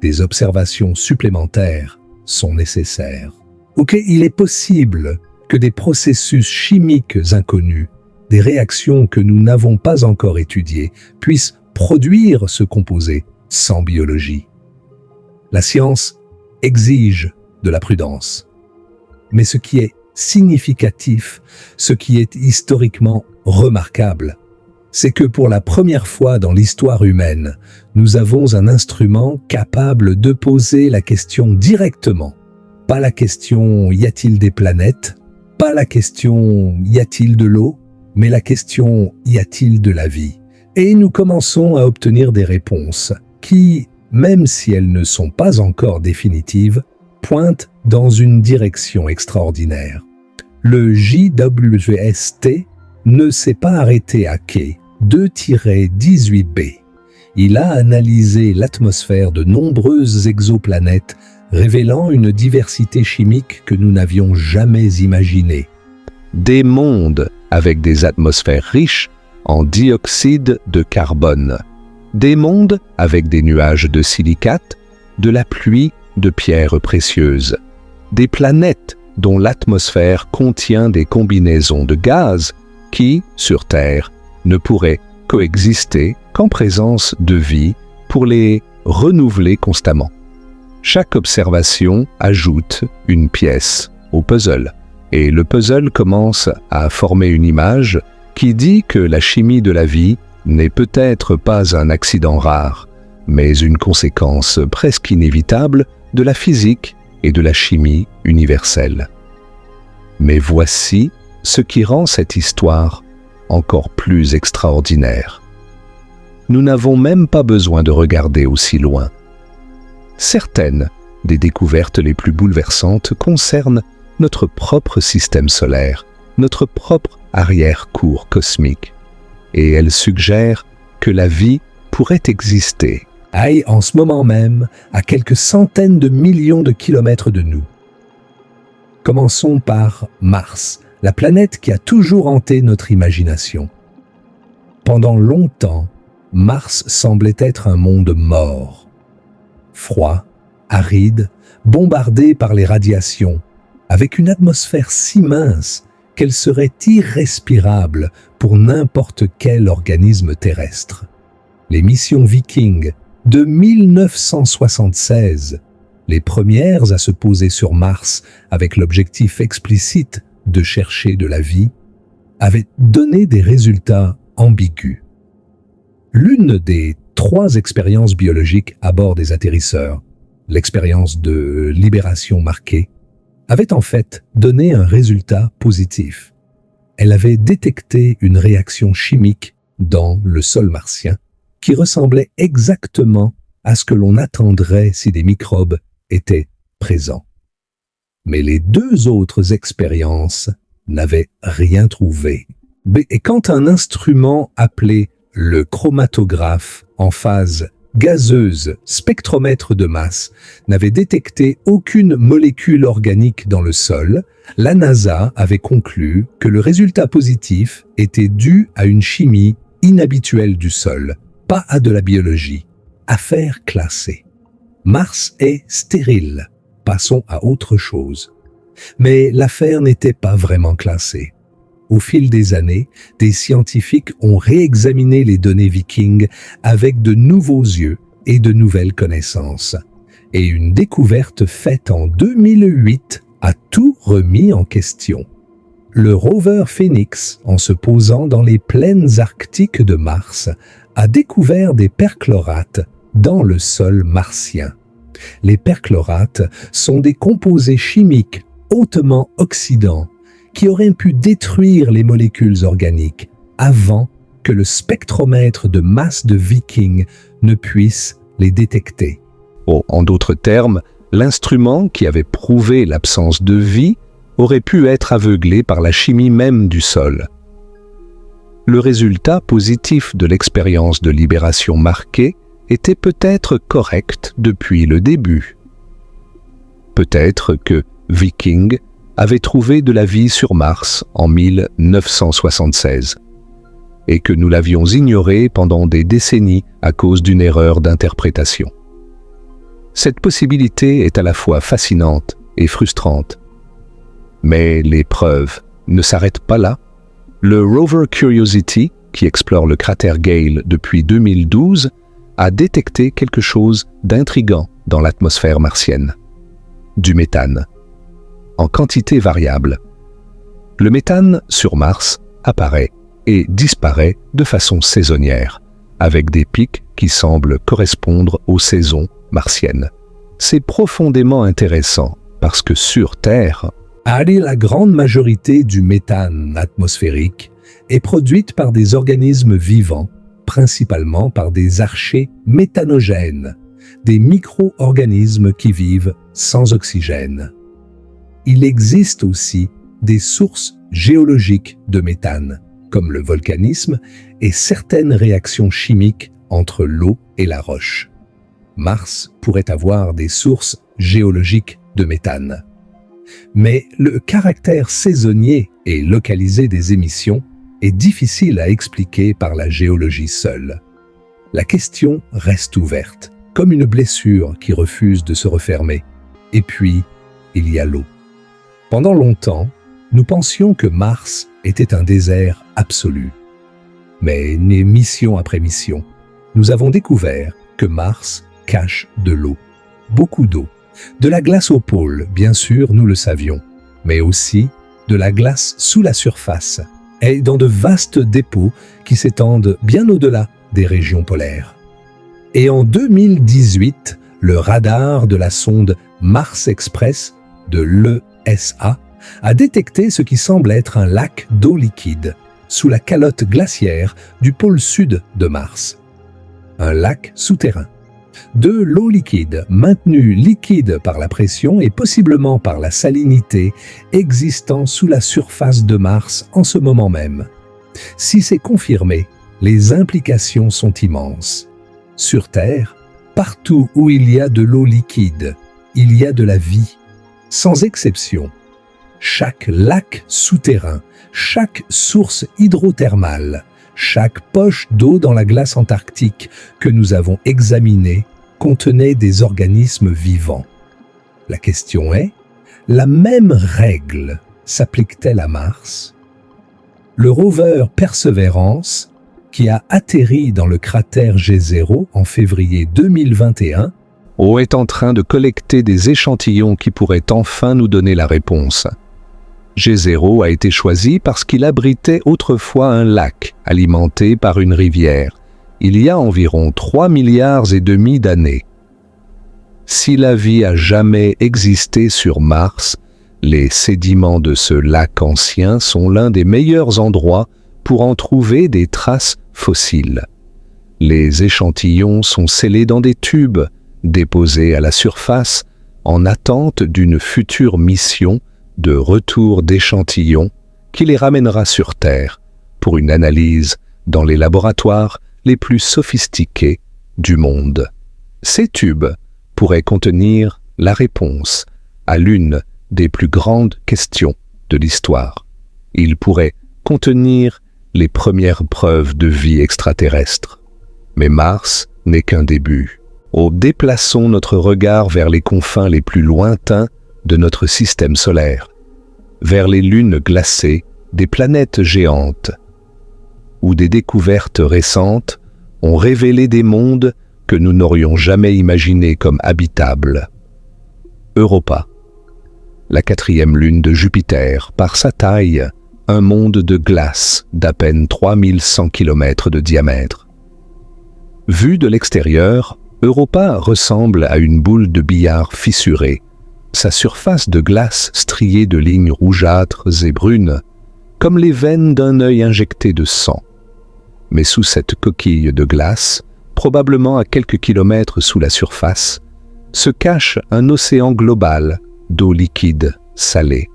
Des observations supplémentaires sont nécessaires. Ok, il est possible que des processus chimiques inconnus, des réactions que nous n'avons pas encore étudiées, puissent produire ce composé sans biologie. La science exige de la prudence. Mais ce qui est significatif, ce qui est historiquement remarquable, c'est que pour la première fois dans l'histoire humaine, nous avons un instrument capable de poser la question directement. Pas la question « y a-t-il des planètes ?» Pas la question « y a-t-il de l'eau ?» mais la question « y a-t-il de la vie ?» Et nous commençons à obtenir des réponses qui, même si elles ne sont pas encore définitives, pointent dans une direction extraordinaire. Le JWST ne s'est pas arrêté à K2-18b. Il a analysé l'atmosphère de nombreuses exoplanètes, révélant une diversité chimique que nous n'avions jamais imaginée. Des mondes avec des atmosphères riches en dioxyde de carbone. Des mondes avec des nuages de silicates, de la pluie de pierres précieuses. Des planètes dont l'atmosphère contient des combinaisons de gaz qui, sur Terre, ne pourraient coexister qu'en présence de vie pour les renouveler constamment. Chaque observation ajoute une pièce au puzzle, et le puzzle commence à former une image qui dit que la chimie de la vie n'est peut-être pas un accident rare, mais une conséquence presque inévitable de la physique et de la chimie universelle. Mais voici ce qui rend cette histoire encore plus extraordinaire. Nous n'avons même pas besoin de regarder aussi loin. Certaines des découvertes les plus bouleversantes concernent notre propre système solaire, notre propre arrière-cour cosmique, et elles suggèrent que la vie pourrait exister En ce moment même, à quelques centaines de millions de kilomètres de nous. Commençons par Mars, la planète qui a toujours hanté notre imagination. Pendant longtemps, Mars semblait être un monde mort. Froid, aride, bombardé par les radiations, avec une atmosphère si mince qu'elle serait irrespirable pour n'importe quel organisme terrestre. Les missions Viking de 1976, les premières à se poser sur Mars avec l'objectif explicite de chercher de la vie, avaient donné des résultats ambigus. L'une des 3 expériences biologiques à bord des atterrisseurs, l'expérience de libération marquée, avait en fait donné un résultat positif. Elle avait détecté une réaction chimique dans le sol martien qui ressemblait exactement à ce que l'on attendrait si des microbes étaient présents. Mais les 2 autres expériences n'avaient rien trouvé. Et quand un instrument appelé le chromatographe en phase gazeuse, spectromètre de masse, n'avait détecté aucune molécule organique dans le sol, la NASA avait conclu que le résultat positif était dû à une chimie inhabituelle du sol, pas à de la biologie. Affaire classée. Mars est stérile. Passons à autre chose. Mais l'affaire n'était pas vraiment classée. Au fil des années, des scientifiques ont réexaminé les données Viking avec de nouveaux yeux et de nouvelles connaissances. Et une découverte faite en 2008 a tout remis en question. Le rover Phoenix, en se posant dans les plaines arctiques de Mars, a découvert des perchlorates dans le sol martien. Les perchlorates sont des composés chimiques hautement oxydants qui auraient pu détruire les molécules organiques avant que le spectromètre de masse de Viking ne puisse les détecter. En d'autres termes, l'instrument qui avait prouvé l'absence de vie aurait pu être aveuglé par la chimie même du sol. Le résultat positif de l'expérience de libération marquée était peut-être correct depuis le début. Peut-être que Viking avait trouvé de la vie sur Mars en 1976 et que nous l'avions ignoré pendant des décennies à cause d'une erreur d'interprétation. Cette possibilité est à la fois fascinante et frustrante. Mais les preuves ne s'arrêtent pas là. Le rover Curiosity, qui explore le cratère Gale depuis 2012, a détecté quelque chose d'intriguant dans l'atmosphère martienne. Du méthane. En quantité variable. Le méthane sur Mars apparaît et disparaît de façon saisonnière, avec des pics qui semblent correspondre aux saisons martiennes. C'est profondément intéressant parce que sur Terre, la grande majorité du méthane atmosphérique est produite par des organismes vivants, principalement par des archées méthanogènes, des micro-organismes qui vivent sans oxygène. Il existe aussi des sources géologiques de méthane, comme le volcanisme et certaines réactions chimiques entre l'eau et la roche. Mars pourrait avoir des sources géologiques de méthane. Mais le caractère saisonnier et localisé des émissions est difficile à expliquer par la géologie seule. La question reste ouverte, comme une blessure qui refuse de se refermer. Et puis, il y a l'eau. Pendant longtemps, nous pensions que Mars était un désert absolu. Mais mission après mission, nous avons découvert que Mars cache de l'eau, beaucoup d'eau. De la glace au pôle, bien sûr, nous le savions, mais aussi de la glace sous la surface et dans de vastes dépôts qui s'étendent bien au-delà des régions polaires. Et en 2018, le radar de la sonde Mars Express de l'ESA a détecté ce qui semble être un lac d'eau liquide sous la calotte glaciaire du pôle sud de Mars. Un lac souterrain. De l'eau liquide, maintenue liquide par la pression et possiblement par la salinité existant sous la surface de Mars en ce moment même. Si c'est confirmé, les implications sont immenses. Sur Terre, partout où il y a de l'eau liquide, il y a de la vie, sans exception. Chaque lac souterrain, chaque source hydrothermale, chaque poche d'eau dans la glace antarctique que nous avons examinée contenait des organismes vivants. La question est, la même règle s'applique-t-elle à Mars? Le rover Perseverance, qui a atterri dans le cratère G0 en février 2021, est en train de collecter des échantillons qui pourraient enfin nous donner la réponse. G0 a été choisi parce qu'il abritait autrefois un lac alimenté par une rivière, il y a environ 3,5 milliards d'années. Si la vie a jamais existé sur Mars, les sédiments de ce lac ancien sont l'un des meilleurs endroits pour en trouver des traces fossiles. Les échantillons sont scellés dans des tubes, déposés à la surface, en attente d'une future mission de retour d'échantillons qui les ramènera sur Terre pour une analyse dans les laboratoires les plus sophistiqués du monde. Ces tubes pourraient contenir la réponse à l'une des plus grandes questions de l'histoire. Ils pourraient contenir les premières preuves de vie extraterrestre. Mais Mars n'est qu'un début. Déplaçons notre regard vers les confins les plus lointains de notre système solaire, vers les lunes glacées des planètes géantes, où des découvertes récentes ont révélé des mondes que nous n'aurions jamais imaginés comme habitables. Europa, la 4e lune de Jupiter, par sa taille, un monde de glace d'à peine 3100 km de diamètre. Vu de l'extérieur, Europa ressemble à une boule de billard fissurée, sa surface de glace striée de lignes rougeâtres et brunes, comme les veines d'un œil injecté de sang. Mais sous cette coquille de glace, probablement à quelques kilomètres sous la surface, se cache un océan global d'eau liquide salée.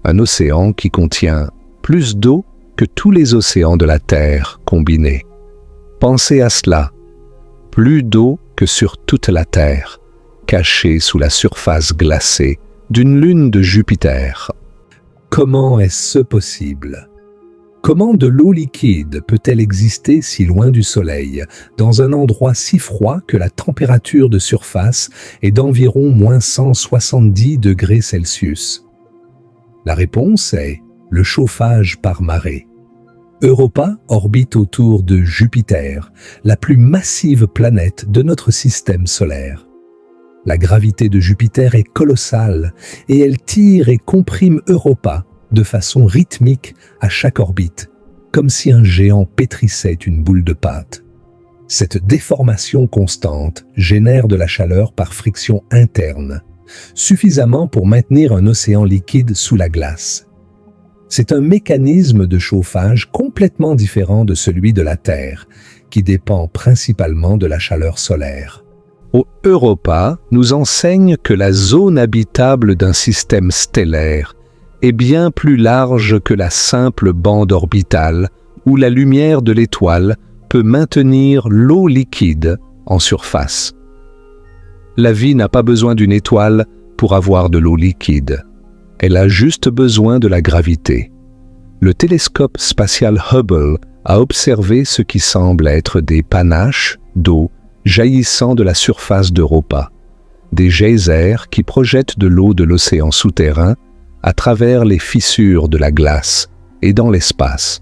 Un océan qui contient plus d'eau que tous les océans de la Terre combinés. Pensez à cela. Plus d'eau que sur toute la Terre, cachée sous la surface glacée d'une lune de Jupiter. Comment est-ce possible? Comment de l'eau liquide peut-elle exister si loin du Soleil, dans un endroit si froid que la température de surface est d'environ moins 170 degrés Celsius? La réponse est le chauffage par marée. Europa orbite autour de Jupiter, la plus massive planète de notre système solaire. La gravité de Jupiter est colossale et elle tire et comprime Europa de façon rythmique à chaque orbite, comme si un géant pétrissait une boule de pâte. Cette déformation constante génère de la chaleur par friction interne, suffisamment pour maintenir un océan liquide sous la glace. C'est un mécanisme de chauffage complètement différent de celui de la Terre, qui dépend principalement de la chaleur solaire. Europa nous enseigne que la zone habitable d'un système stellaire est bien plus large que la simple bande orbitale où la lumière de l'étoile peut maintenir l'eau liquide en surface. La vie n'a pas besoin d'une étoile pour avoir de l'eau liquide. Elle a juste besoin de la gravité. Le télescope spatial Hubble a observé ce qui semble être des panaches d'eau jaillissant de la surface d'Europa, des geysers qui projettent de l'eau de l'océan souterrain à travers les fissures de la glace et dans l'espace.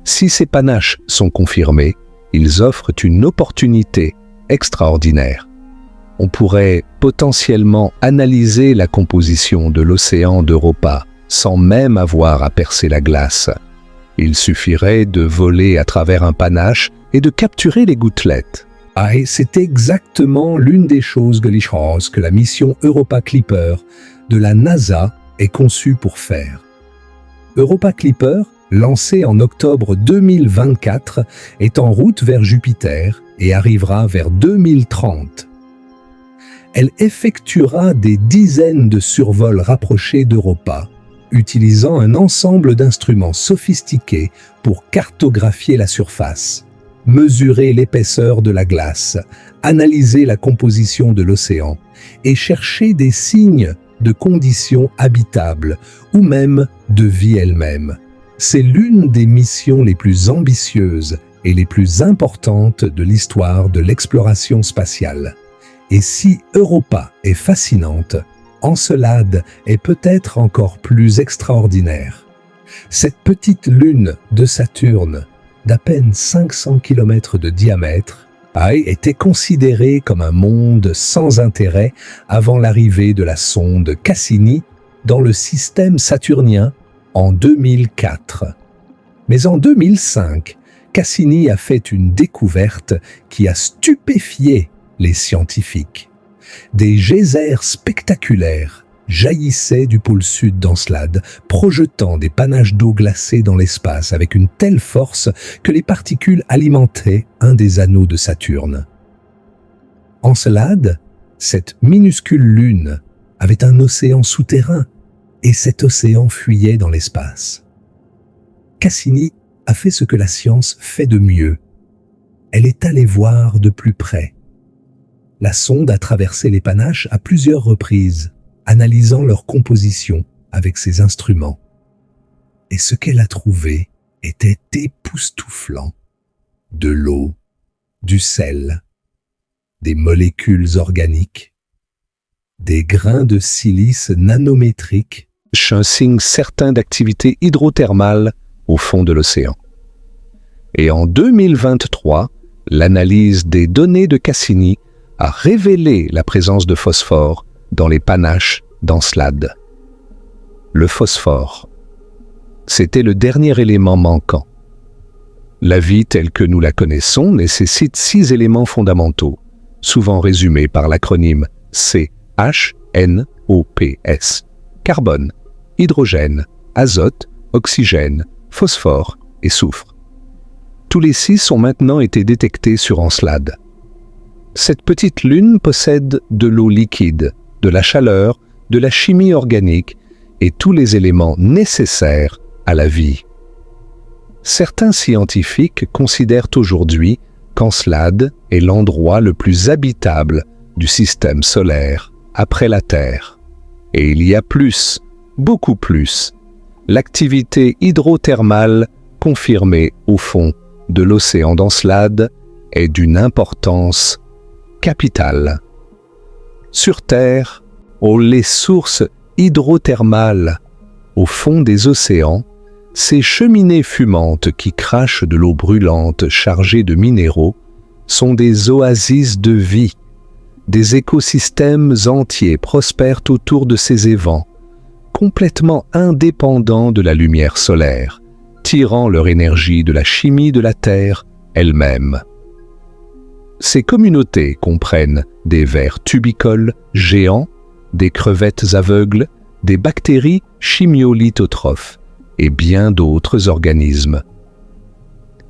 Si ces panaches sont confirmés, ils offrent une opportunité extraordinaire. on pourrait potentiellement analyser la composition de l'océan d'Europa sans même avoir à percer la glace. Il suffirait de voler à travers un panache et de capturer les gouttelettes. Et c'est exactement l'une des choses glitcheuses que la mission Europa Clipper de la NASA est conçue pour faire. Europa Clipper, lancée en octobre 2024, est en route vers Jupiter et arrivera vers 2030. Elle effectuera des dizaines de survols rapprochés d'Europa, utilisant un ensemble d'instruments sophistiqués pour cartographier la surface, mesurer l'épaisseur de la glace, analyser la composition de l'océan et chercher des signes de conditions habitables ou même de vie elle-même. C'est l'une des missions les plus ambitieuses et les plus importantes de l'histoire de l'exploration spatiale. Et si Europa est fascinante, Encelade est peut-être encore plus extraordinaire. Cette petite lune de Saturne, d'à peine 500 km de diamètre, a été considérée comme un monde sans intérêt avant l'arrivée de la sonde Cassini dans le système saturnien en 2004. Mais en 2005, Cassini a fait une découverte qui a stupéfié les scientifiques. Des geysers spectaculaires jaillissaient du pôle sud d'Encelade, projetant des panaches d'eau glacée dans l'espace avec une telle force que les particules alimentaient un des anneaux de Saturne. Encelade, cette minuscule lune, avait un océan souterrain, et cet océan fuyait dans l'espace. Cassini a fait ce que la science fait de mieux. Elle est allée voir de plus près. La sonde a traversé les panaches à plusieurs reprises, analysant leur composition avec ses instruments. Et ce qu'elle a trouvé était époustouflant. De l'eau, du sel, des molécules organiques, des grains de silice nanométriques, Un signe certain d'activité hydrothermale au fond de l'océan. Et en 2023, l'analyse des données de Cassini a révélé la présence de phosphore dans les panaches d'Encelade. Le phosphore, c'était le dernier élément manquant. La vie telle que nous la connaissons nécessite 6 éléments fondamentaux, souvent résumés par l'acronyme CHNOPS. Carbone, hydrogène, azote, oxygène, phosphore et soufre. Tous les 6 ont maintenant été détectés sur Encelade. Cette petite lune possède de l'eau liquide, de la chaleur, de la chimie organique et tous les éléments nécessaires à la vie. Certains scientifiques considèrent aujourd'hui qu'Encelade est l'endroit le plus habitable du système solaire après la Terre. Et il y a plus, beaucoup plus, l'activité hydrothermale confirmée au fond de l'océan d'Encelade est d'une importance capitale. Sur Terre, les sources hydrothermales au fond des océans, ces cheminées fumantes qui crachent de l'eau brûlante chargée de minéraux, sont des oasis de vie. Des écosystèmes entiers prospèrent autour de ces évents, complètement indépendants de la lumière solaire, tirant leur énergie de la chimie de la Terre elle-même. Ces communautés comprennent des vers tubicoles géants, des crevettes aveugles, des bactéries chimiolithotrophes et bien d'autres organismes.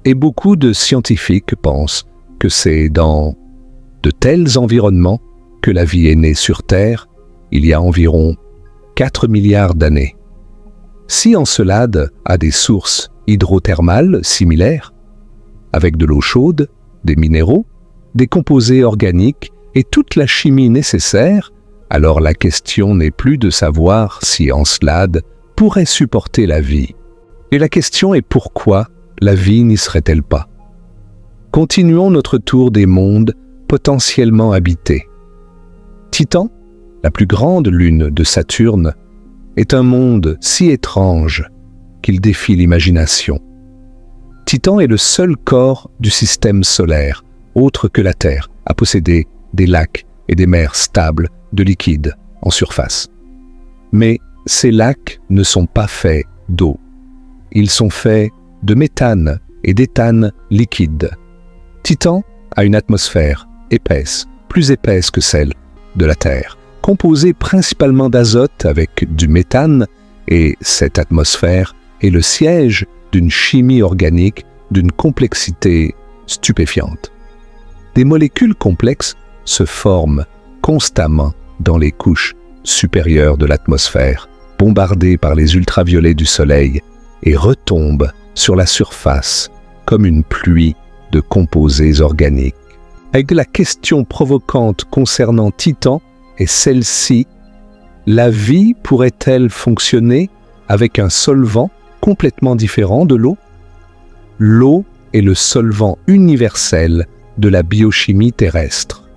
Et beaucoup de scientifiques pensent que c'est dans de tels environnements que la vie est née sur Terre il y a environ 4 milliards d'années. Si Encelade a des sources hydrothermales similaires, avec de l'eau chaude, des minéraux, des composés organiques et toute la chimie nécessaire, alors la question n'est plus de savoir si Encelade pourrait supporter la vie. Et la question est pourquoi la vie n'y serait-elle pas? Continuons notre tour des mondes potentiellement habités. Titan, la plus grande lune de Saturne, est un monde si étrange qu'il défie l'imagination. Titan est le seul corps du système solaire, autre que la Terre, à posséder des lacs, et des mers stables de liquide en surface. Mais ces lacs ne sont pas faits d'eau. Ils sont faits de méthane et d'éthane liquide. Titan a une atmosphère épaisse, plus épaisse que celle de la Terre, composée principalement d'azote avec du méthane, et cette atmosphère est le siège d'une chimie organique d'une complexité stupéfiante. Des molécules complexes se forment constamment dans les couches supérieures de l'atmosphère, bombardées par les ultraviolets du Soleil, et retombent sur la surface comme une pluie de composés organiques. Avec la question provocante concernant Titan est celle-ci: la vie pourrait-elle fonctionner avec un solvant complètement différent de l'eau? L'eau est le solvant universel de la biochimie terrestre.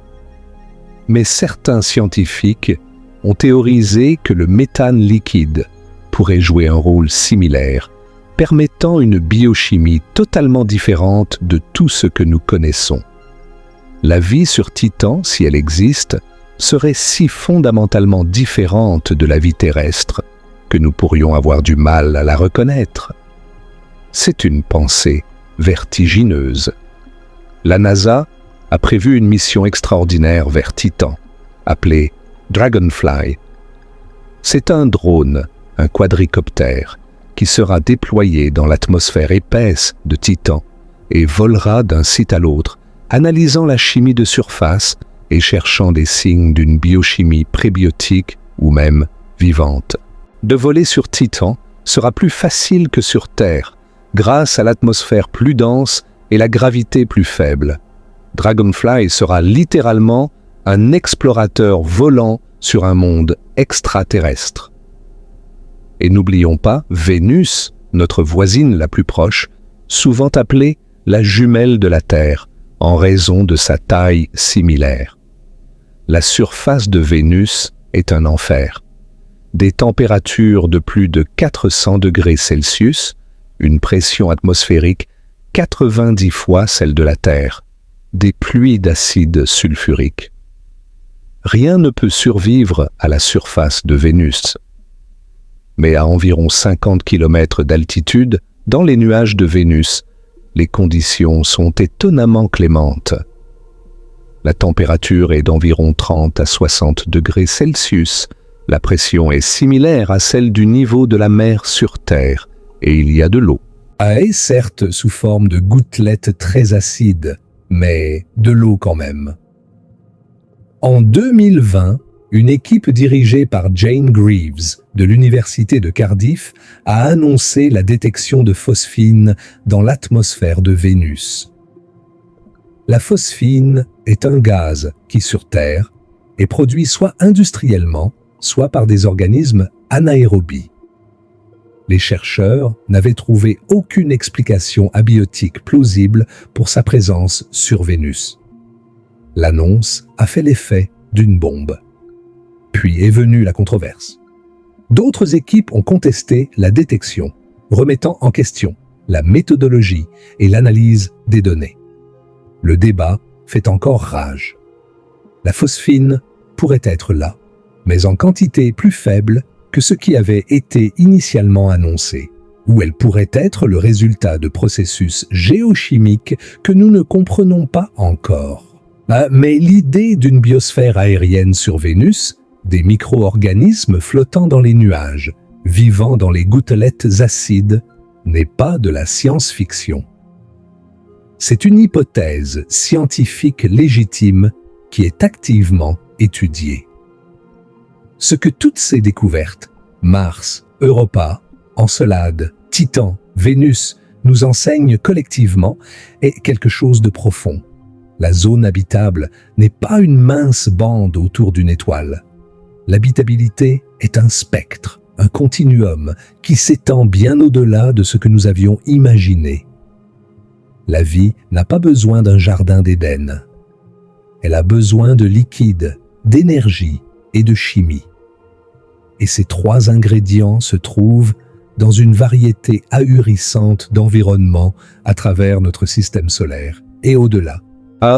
Mais certains scientifiques ont théorisé que le méthane liquide pourrait jouer un rôle similaire, permettant une biochimie totalement différente de tout ce que nous connaissons. La vie sur Titan, si elle existe, serait si fondamentalement différente de la vie terrestre que nous pourrions avoir du mal à la reconnaître. C'est une pensée vertigineuse. La NASA a prévu une mission extraordinaire vers Titan, appelée Dragonfly. C'est un drone, un quadricoptère, qui sera déployé dans l'atmosphère épaisse de Titan et volera d'un site à l'autre, analysant la chimie de surface et cherchant des signes d'une biochimie prébiotique ou même vivante. De voler sur Titan sera plus facile que sur Terre, grâce à l'atmosphère plus dense et la gravité plus faible. Dragonfly sera littéralement un explorateur volant sur un monde extraterrestre. Et n'oublions pas Vénus, notre voisine la plus proche, souvent appelée la jumelle de la Terre, en raison de sa taille similaire. La surface de Vénus est un enfer. Des températures de plus de 400 degrés Celsius, une pression atmosphérique 90 fois celle de la Terre, des pluies d'acide sulfurique. Rien ne peut survivre à la surface de Vénus. Mais à environ 50 km d'altitude, dans les nuages de Vénus, les conditions sont étonnamment clémentes. La température est d'environ 30 à 60 degrés Celsius. La pression est similaire à celle du niveau de la mer sur Terre, et il y a de l'eau. est certes sous forme de gouttelettes très acides, mais de l'eau quand même. En 2020, une équipe dirigée par Jane Greaves de l'Université de Cardiff a annoncé la détection de phosphine dans l'atmosphère de Vénus. La phosphine est un gaz qui, sur Terre, est produit soit industriellement, soit par des organismes anaérobies. Les chercheurs n'avaient trouvé aucune explication abiotique plausible pour sa présence sur Vénus. L'annonce a fait l'effet d'une bombe. Puis est venue la controverse. D'autres équipes ont contesté la détection, remettant en question la méthodologie et l'analyse des données. Le débat fait encore rage. La phosphine pourrait être là, mais en quantité plus faible que ce qui avait été initialement annoncé, ou elle pourrait être le résultat de processus géochimiques que nous ne comprenons pas encore. Mais l'idée d'une biosphère aérienne sur Vénus, des micro-organismes flottant dans les nuages, vivant dans les gouttelettes acides, n'est pas de la science-fiction. C'est une hypothèse scientifique légitime qui est activement étudiée. Ce que toutes ces découvertes, Mars, Europa, Encelade, Titan, Vénus, nous enseignent collectivement est quelque chose de profond. La zone habitable n'est pas une mince bande autour d'une étoile. L'habitabilité est un spectre, un continuum qui s'étend bien au-delà de ce que nous avions imaginé. La vie n'a pas besoin d'un jardin d'Éden. Elle a besoin de liquide, d'énergie et de chimie. Et ces trois ingrédients se trouvent dans une variété ahurissante d'environnements à travers notre système solaire et au-delà.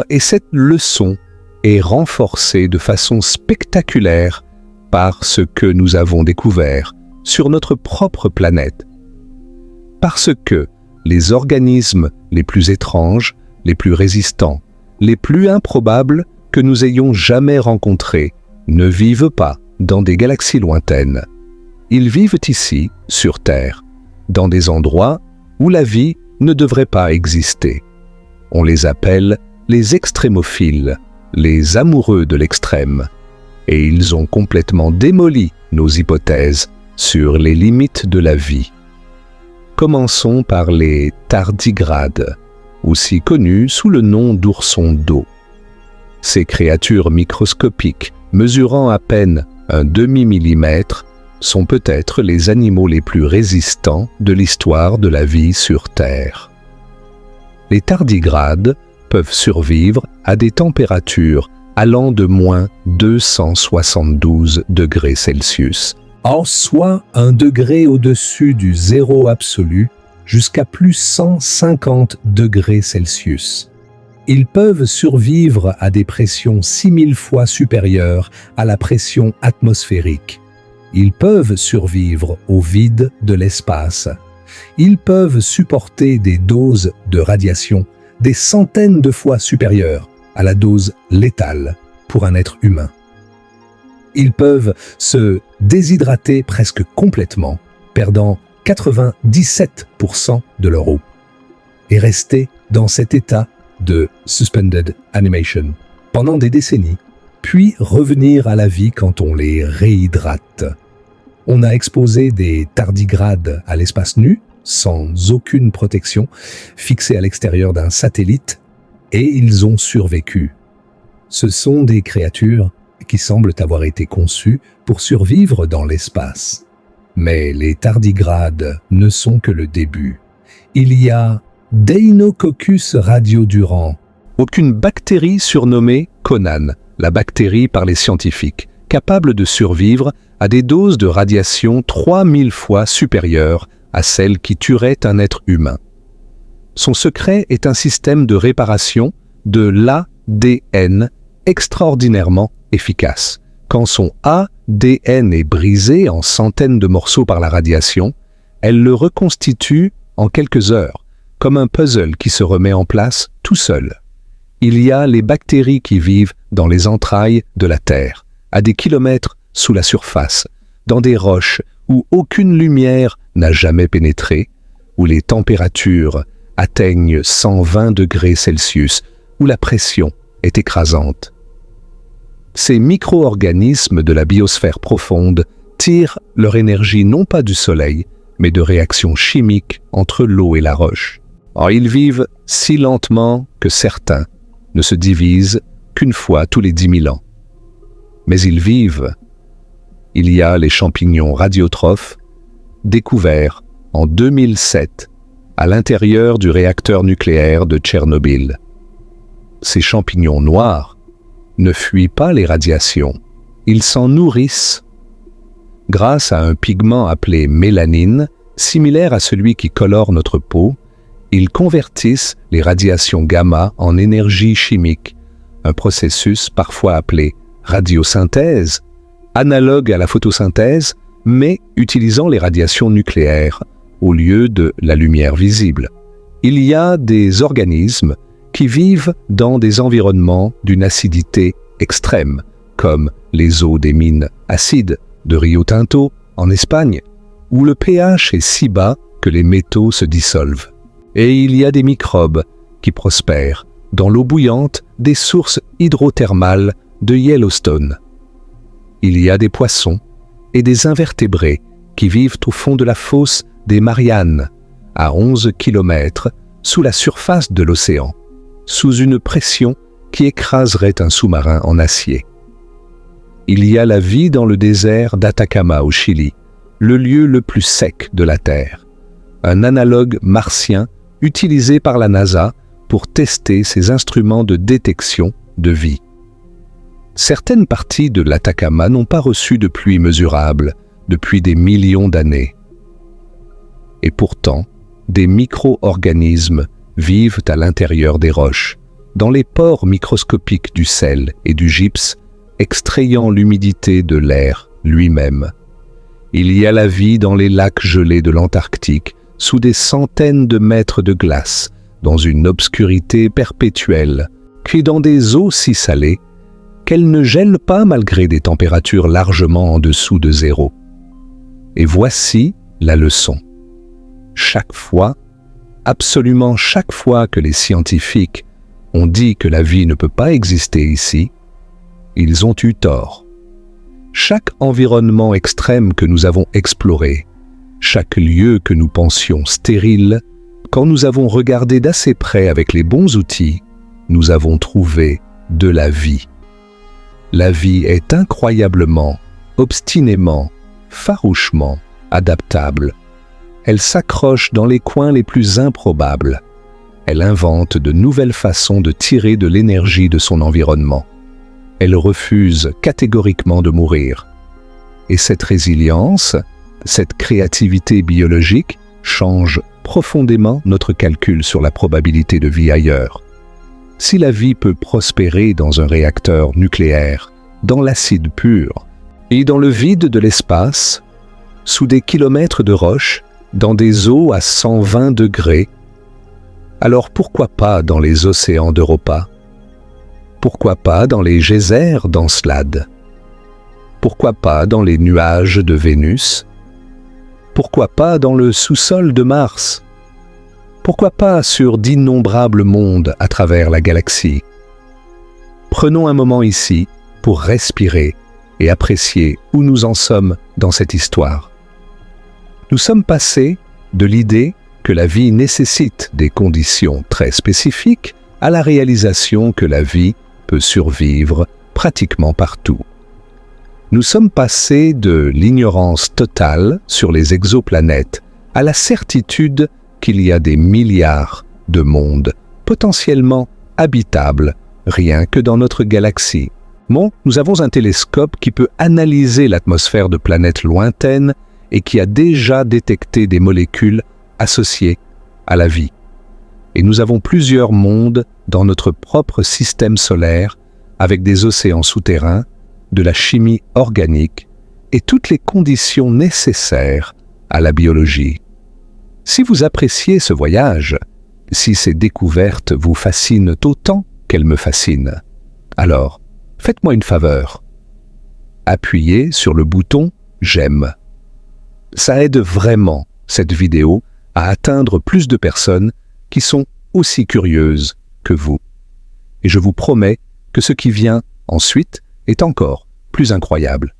Et cette leçon est renforcée de façon spectaculaire par ce que nous avons découvert sur notre propre planète. Parce que les organismes les plus étranges, les plus résistants, les plus improbables que nous ayons jamais rencontrés ne vivent pas dans des galaxies lointaines. Ils vivent ici, sur Terre, dans des endroits où la vie ne devrait pas exister. On les appelle les extrémophiles, les amoureux de l'extrême, et ils ont complètement démoli nos hypothèses sur les limites de la vie. Commençons par les tardigrades, aussi connus sous le nom d'oursons d'eau. Ces créatures microscopiques, mesurant à peine un demi-millimètre, sont peut-être les animaux les plus résistants de l'histoire de la vie sur Terre. Les tardigrades peuvent survivre à des températures allant de moins 272 degrés Celsius, en soit 1 degré au-dessus du zéro absolu, jusqu'à plus 150 degrés Celsius. Ils peuvent survivre à des pressions 6000 fois supérieures à la pression atmosphérique. Ils peuvent survivre au vide de l'espace. Ils peuvent supporter des doses de radiation des centaines de fois supérieures à la dose létale pour un être humain. Ils peuvent se déshydrater presque complètement, perdant 97% de leur eau, et rester dans cet état de suspended animation pendant des décennies, puis revenir à la vie quand on les réhydrate. On a exposé des tardigrades à l'espace nu, sans aucune protection, fixés à l'extérieur d'un satellite, et ils ont survécu. Ce sont des créatures qui semblent avoir été conçues pour survivre dans l'espace. Mais les tardigrades ne sont que le début. Il y a Deinococcus radiodurans. Aucune bactérie surnommée Conan, la bactérie par les scientifiques, capable de survivre à des doses de radiation 3000 fois supérieures à celles qui tueraient un être humain. Son secret est un système de réparation de l'ADN extraordinairement efficace. Quand son ADN est brisé en centaines de morceaux par la radiation, elle le reconstitue en quelques heures, comme un puzzle qui se remet en place tout seul. Il y a les bactéries qui vivent dans les entrailles de la Terre, à des kilomètres sous la surface, dans des roches où aucune lumière n'a jamais pénétré, où les températures atteignent 120 degrés Celsius, où la pression est écrasante. Ces micro-organismes de la biosphère profonde tirent leur énergie non pas du Soleil, mais de réactions chimiques entre l'eau et la roche. Or, ils vivent si lentement que certains ne se divisent qu'une fois tous les 10 000 ans. Mais ils vivent. Il y a les champignons radiotrophes, découverts en 2007 à l'intérieur du réacteur nucléaire de Tchernobyl. Ces champignons noirs ne fuient pas les radiations, ils s'en nourrissent. Grâce à un pigment appelé mélanine, similaire à celui qui colore notre peau, ils convertissent les radiations gamma en énergie chimique, un processus parfois appelé radiosynthèse, analogue à la photosynthèse, mais utilisant les radiations nucléaires au lieu de la lumière visible. Il y a des organismes qui vivent dans des environnements d'une acidité extrême, comme les eaux des mines acides de Rio Tinto en Espagne, où le pH est si bas que les métaux se dissolvent. Et il y a des microbes qui prospèrent dans l'eau bouillante des sources hydrothermales de Yellowstone. Il y a des poissons et des invertébrés qui vivent au fond de la fosse des Mariannes, à 11 km sous la surface de l'océan, sous une pression qui écraserait un sous-marin en acier. Il y a la vie dans le désert d'Atacama au Chili, le lieu le plus sec de la Terre, un analogue martien utilisé par la NASA pour tester ses instruments de détection de vie. Certaines parties de l'Atacama n'ont pas reçu de pluie mesurable depuis des millions d'années. Et pourtant, des micro-organismes vivent à l'intérieur des roches, dans les pores microscopiques du sel et du gypse, extrayant l'humidité de l'air lui-même. Il y a la vie dans les lacs gelés de l'Antarctique, sous des centaines de mètres de glace, dans une obscurité perpétuelle, puis dans des eaux si salées qu'elles ne gèlent pas malgré des températures largement en dessous de zéro. Et voici la leçon. Chaque fois, absolument chaque fois que les scientifiques ont dit que la vie ne peut pas exister ici, ils ont eu tort. Chaque environnement extrême que nous avons exploré, chaque lieu que nous pensions stérile, quand nous avons regardé d'assez près avec les bons outils, nous avons trouvé de la vie. La vie est incroyablement, obstinément, farouchement adaptable. Elle s'accroche dans les coins les plus improbables. Elle invente de nouvelles façons de tirer de l'énergie de son environnement. Elle refuse catégoriquement de mourir. Et cette résilience, cette créativité biologique change profondément notre calcul sur la probabilité de vie ailleurs. Si la vie peut prospérer dans un réacteur nucléaire, dans l'acide pur, et dans le vide de l'espace, sous des kilomètres de roches, dans des eaux à 120 degrés, alors pourquoi pas dans les océans d'Europa? Pourquoi pas dans les geysers d'Encelade? Pourquoi pas dans les nuages de Vénus? Pourquoi pas dans le sous-sol de Mars? Pourquoi pas sur d'innombrables mondes à travers la galaxie? Prenons un moment ici pour respirer et apprécier où nous en sommes dans cette histoire. Nous sommes passés de l'idée que la vie nécessite des conditions très spécifiques à la réalisation que la vie peut survivre pratiquement partout. Nous sommes passés de l'ignorance totale sur les exoplanètes à la certitude qu'il y a des milliards de mondes potentiellement habitables rien que dans notre galaxie. Bon, nous avons un télescope qui peut analyser l'atmosphère de planètes lointaines et qui a déjà détecté des molécules associées à la vie. Et nous avons plusieurs mondes dans notre propre système solaire avec des océans souterrains, de la chimie organique et toutes les conditions nécessaires à la biologie. Si vous appréciez ce voyage, si ces découvertes vous fascinent autant qu'elles me fascinent, alors faites-moi une faveur. Appuyez sur le bouton « J'aime ». Ça aide vraiment cette vidéo à atteindre plus de personnes qui sont aussi curieuses que vous. Et je vous promets que ce qui vient ensuite est encore plus incroyable.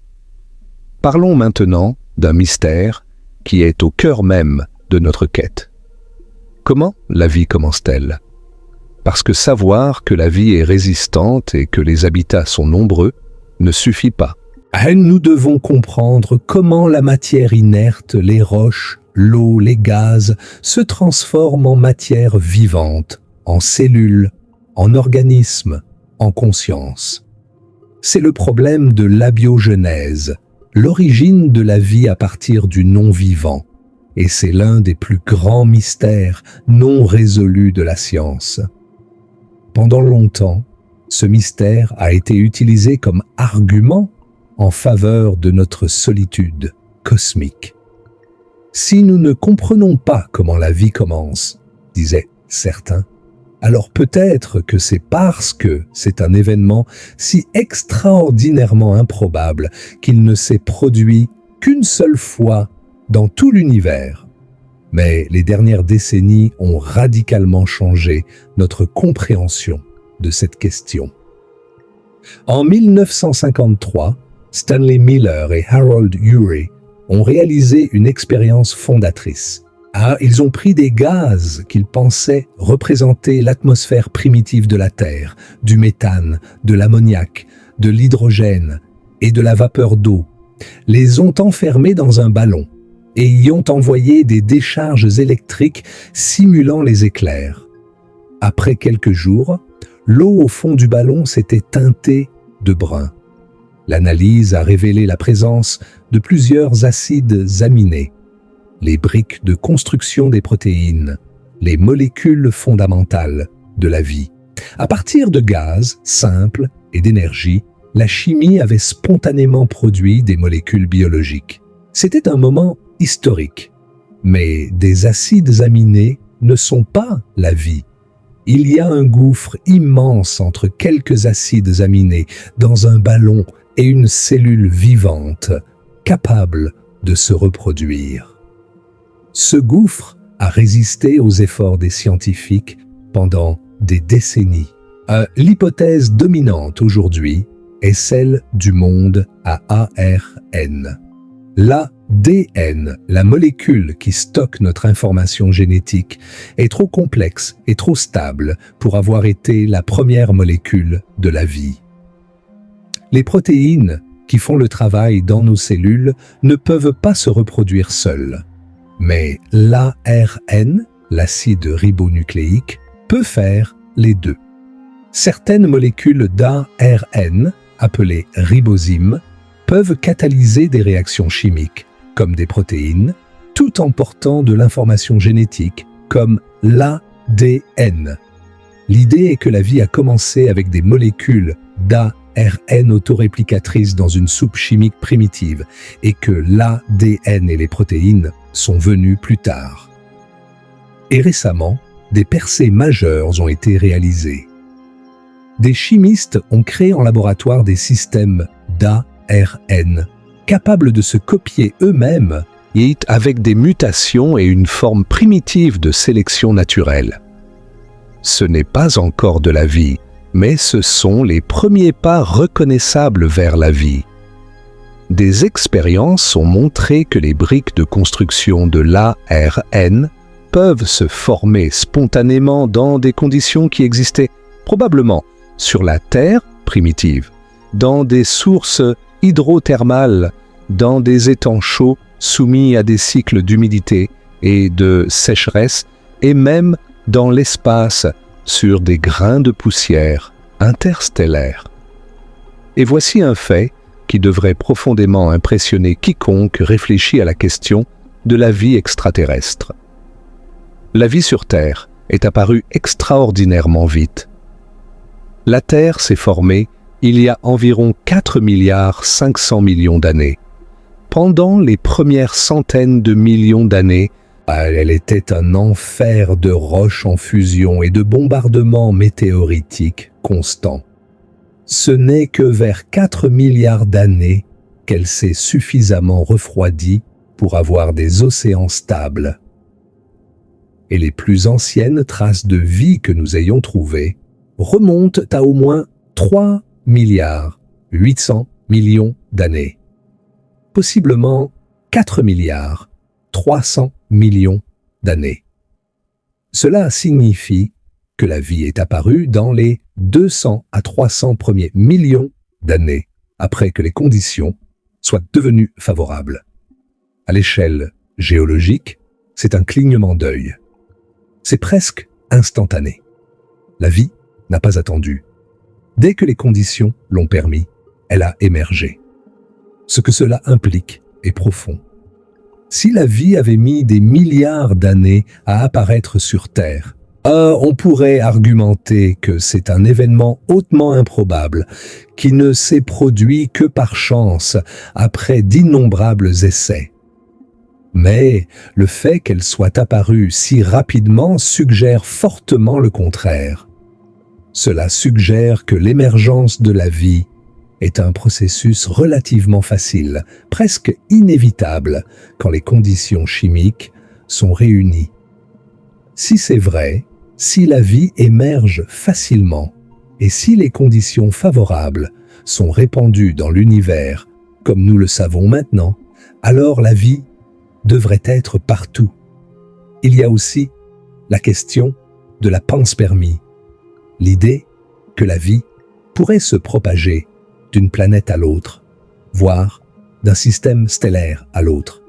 Parlons maintenant d'un mystère qui est au cœur même de notre quête. Comment la vie commence-t-elle? Parce que savoir que la vie est résistante et que les habitats sont nombreux ne suffit pas. Nous devons comprendre comment la matière inerte, les roches, l'eau, les gaz, se transforment en matière vivante, en cellules, en organismes, en conscience. C'est le problème de l'abiogenèse, l'origine de la vie à partir du non-vivant. Et c'est l'un des plus grands mystères non résolus de la science. Pendant longtemps, ce mystère a été utilisé comme argument en faveur de notre solitude cosmique. Si nous ne comprenons pas comment la vie commence, disaient certains, alors peut-être que c'est parce que c'est un événement si extraordinairement improbable qu'il ne s'est produit qu'une seule fois dans tout l'univers. Mais les dernières décennies ont radicalement changé notre compréhension de cette question. En 1953, Stanley Miller et Harold Urey ont réalisé une expérience fondatrice. Ils ont pris des gaz qu'ils pensaient représenter l'atmosphère primitive de la Terre, du méthane, de l'ammoniac, de l'hydrogène et de la vapeur d'eau, les ont enfermés dans un ballon et y ont envoyé des décharges électriques simulant les éclairs. Après quelques jours, l'eau au fond du ballon s'était teintée de brun. L'analyse a révélé la présence de plusieurs acides aminés, les briques de construction des protéines, les molécules fondamentales de la vie. À partir de gaz simples et d'énergie, la chimie avait spontanément produit des molécules biologiques. C'était un moment historique. Mais des acides aminés ne sont pas la vie. Il y a un gouffre immense entre quelques acides aminés dans un ballon et une cellule vivante, capable de se reproduire. Ce gouffre a résisté aux efforts des scientifiques pendant des décennies. L'hypothèse dominante aujourd'hui est celle du monde à ARN. L'ADN, la molécule qui stocke notre information génétique, est trop complexe et trop stable pour avoir été la première molécule de la vie. Les protéines qui font le travail dans nos cellules ne peuvent pas se reproduire seules. Mais l'ARN, l'acide ribonucléique, peut faire les deux. Certaines molécules d'ARN, appelées ribozymes, peuvent catalyser des réactions chimiques, comme des protéines, tout en portant de l'information génétique, comme l'ADN. L'idée est que la vie a commencé avec des molécules d'ARN autoréplicatrices dans une soupe chimique primitive et que l'ADN et les protéines sont venus plus tard. Et récemment, des percées majeures ont été réalisées. Des chimistes ont créé en laboratoire des systèmes d'ARN capables de se copier eux-mêmes et avec des mutations et une forme primitive de sélection naturelle. Ce n'est pas encore de la vie, mais ce sont les premiers pas reconnaissables vers la vie. Des expériences ont montré que les briques de construction de l'ARN peuvent se former spontanément dans des conditions qui existaient probablement sur la Terre primitive, dans des sources hydrothermales, dans des étangs chauds soumis à des cycles d'humidité et de sécheresse, et même dans l'espace sur des grains de poussière interstellaires. Et voici un fait qui devrait profondément impressionner quiconque réfléchit à la question de la vie extraterrestre. La vie sur Terre est apparue extraordinairement vite. La Terre s'est formée il y a environ 4,5 milliards d'années. Pendant les premières centaines de millions d'années, elle était un enfer de roches en fusion et de bombardements météoritiques constants. Ce n'est que vers 4 milliards d'années qu'elle s'est suffisamment refroidie pour avoir des océans stables. Et les plus anciennes traces de vie que nous ayons trouvées remontent à au moins 3,8 milliards d'années. Possiblement 4,3 milliards d'années. Cela signifie que la vie est apparue dans les 200 à 300 premiers millions d'années après que les conditions soient devenues favorables. À l'échelle géologique, c'est un clignement d'œil. C'est presque instantané. La vie n'a pas attendu. Dès que les conditions l'ont permis, elle a émergé. Ce que cela implique est profond. Si la vie avait mis des milliards d'années à apparaître sur Terre, on pourrait argumenter que c'est un événement hautement improbable qui ne s'est produit que par chance après d'innombrables essais. Mais le fait qu'elle soit apparue si rapidement suggère fortement le contraire. Cela suggère que l'émergence de la vie est un processus relativement facile, presque inévitable, quand les conditions chimiques sont réunies. Si c'est vrai, si la vie émerge facilement, et si les conditions favorables sont répandues dans l'univers, comme nous le savons maintenant, alors la vie devrait être partout. Il y a aussi la question de la panspermie, l'idée que la vie pourrait se propager d'une planète à l'autre, voire d'un système stellaire à l'autre.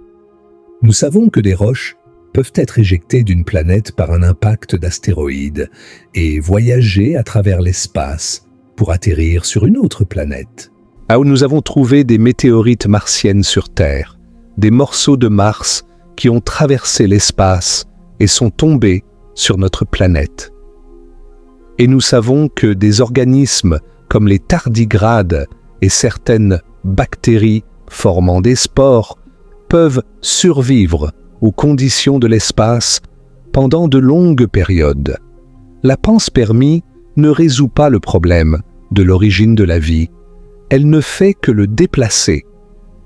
Nous savons que des roches peuvent être éjectées d'une planète par un impact d'astéroïdes et voyager à travers l'espace pour atterrir sur une autre planète. Là où nous avons trouvé des météorites martiennes sur Terre, des morceaux de Mars qui ont traversé l'espace et sont tombés sur notre planète. Et nous savons que des organismes comme les tardigrades et certaines bactéries formant des spores peuvent survivre aux conditions de l'espace pendant de longues périodes. La panspermie ne résout pas le problème de l'origine de la vie. Elle ne fait que le déplacer,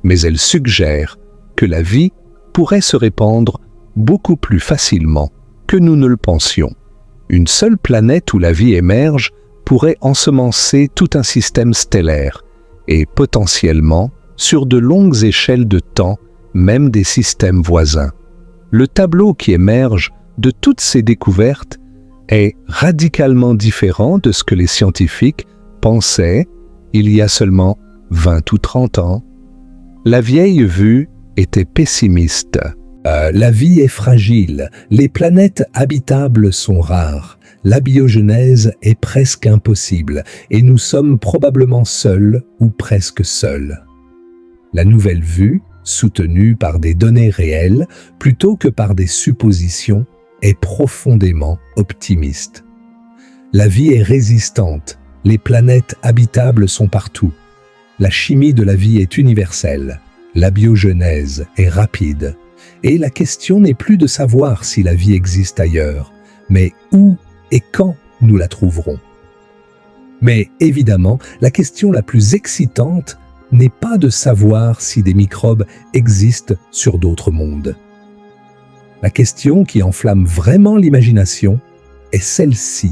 mais elle suggère que la vie pourrait se répandre beaucoup plus facilement que nous ne le pensions. Une seule planète où la vie émerge pourrait ensemencer tout un système stellaire et potentiellement, sur de longues échelles de temps, même des systèmes voisins. Le tableau qui émerge de toutes ces découvertes est radicalement différent de ce que les scientifiques pensaient il y a seulement 20 ou 30 ans. La vieille vue était pessimiste. La vie est fragile, les planètes habitables sont rares, la biogenèse est presque impossible et nous sommes probablement seuls ou presque seuls. La nouvelle vue, soutenue par des données réelles plutôt que par des suppositions, est profondément optimiste. La vie est résistante, les planètes habitables sont partout. La chimie de la vie est universelle, la biogenèse est rapide. Et la question n'est plus de savoir si la vie existe ailleurs, mais où et quand nous la trouverons. Mais évidemment, la question la plus excitante n'est pas de savoir si des microbes existent sur d'autres mondes. La question qui enflamme vraiment l'imagination est celle-ci.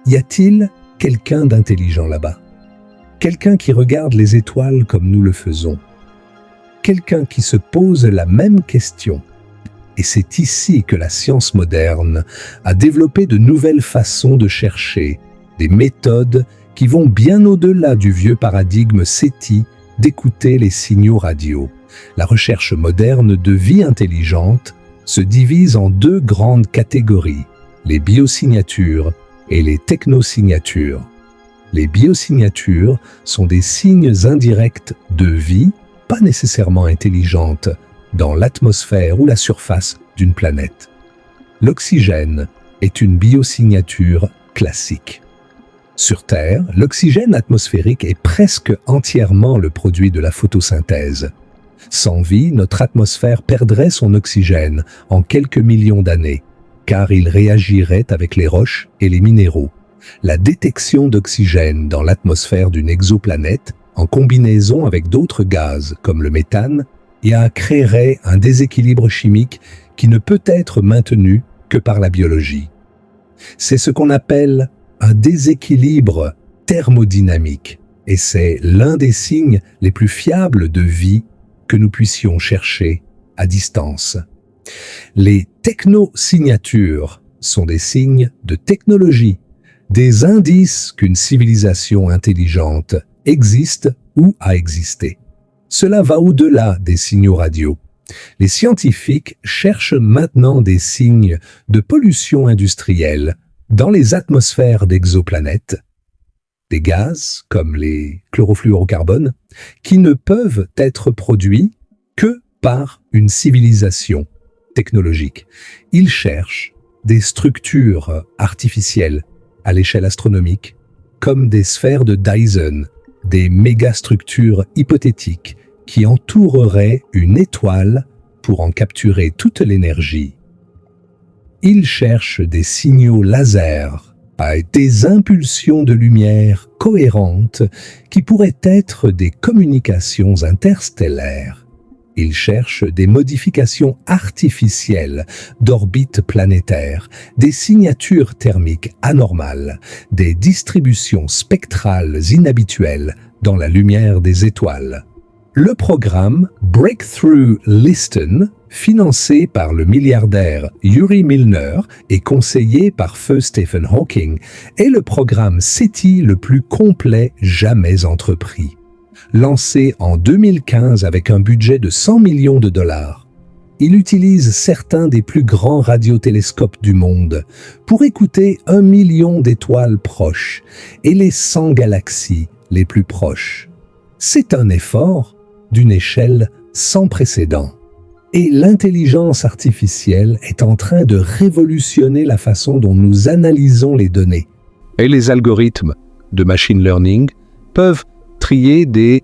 Y a-t-il quelqu'un d'intelligent là-bas? Quelqu'un qui regarde les étoiles comme nous le faisons? Quelqu'un qui se pose la même question. Et c'est ici que la science moderne a développé de nouvelles façons de chercher, des méthodes qui vont bien au-delà du vieux paradigme SETI d'écouter les signaux radio. La recherche moderne de vie intelligente se divise en deux grandes catégories, les biosignatures et les technosignatures. Les biosignatures sont des signes indirects de vie, pas nécessairement intelligente, dans l'atmosphère ou la surface d'une planète. L'oxygène est une biosignature classique. Sur Terre, l'oxygène atmosphérique est presque entièrement le produit de la photosynthèse. Sans vie, notre atmosphère perdrait son oxygène en quelques millions d'années, car il réagirait avec les roches et les minéraux. La détection d'oxygène dans l'atmosphère d'une exoplanète, en combinaison avec d'autres gaz comme le méthane, créerait un déséquilibre chimique qui ne peut être maintenu que par la biologie. C'est ce qu'on appelle un déséquilibre thermodynamique, et c'est l'un des signes les plus fiables de vie que nous puissions chercher à distance. Les technosignatures sont des signes de technologie, des indices qu'une civilisation intelligente existe ou a existé. Cela va au-delà des signaux radio. Les scientifiques cherchent maintenant des signes de pollution industrielle dans les atmosphères d'exoplanètes, des gaz comme les chlorofluorocarbones qui ne peuvent être produits que par une civilisation technologique. Ils cherchent des structures artificielles à l'échelle astronomique, comme des sphères de Dyson, des mégastructures hypothétiques qui entoureraient une étoile pour en capturer toute l'énergie. Ils cherchent des signaux laser, des impulsions de lumière cohérentes qui pourraient être des communications interstellaires. Ils cherchent des modifications artificielles d'orbites planétaires, des signatures thermiques anormales, des distributions spectrales inhabituelles dans la lumière des étoiles. Le programme Breakthrough Listen, financé par le milliardaire Yuri Milner et conseillé par feu Stephen Hawking, est le programme SETI le plus complet jamais entrepris. Lancé en 2015 avec un budget de 100 millions de dollars, il utilise certains des plus grands radiotélescopes du monde pour écouter 1 million d'étoiles proches et les 100 galaxies les plus proches. C'est un effort d'une échelle sans précédent. Et l'intelligence artificielle est en train de révolutionner la façon dont nous analysons les données. Et les algorithmes de machine learning peuvent trier des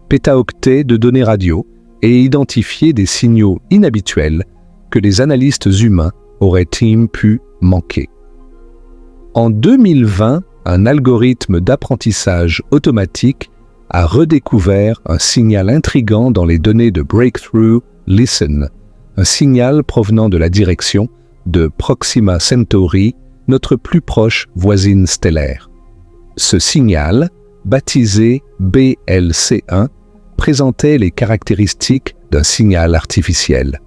pétaoctets de données radio et identifier des signaux inhabituels que les analystes humains auraient-ils pu manquer. En 2020, un algorithme d'apprentissage automatique a redécouvert un signal intrigant dans les données de Breakthrough Listen, un signal provenant de la direction de Proxima Centauri, notre plus proche voisine stellaire. Ce signal, baptisé BLC1, présentait les caractéristiques d'un signal artificiel.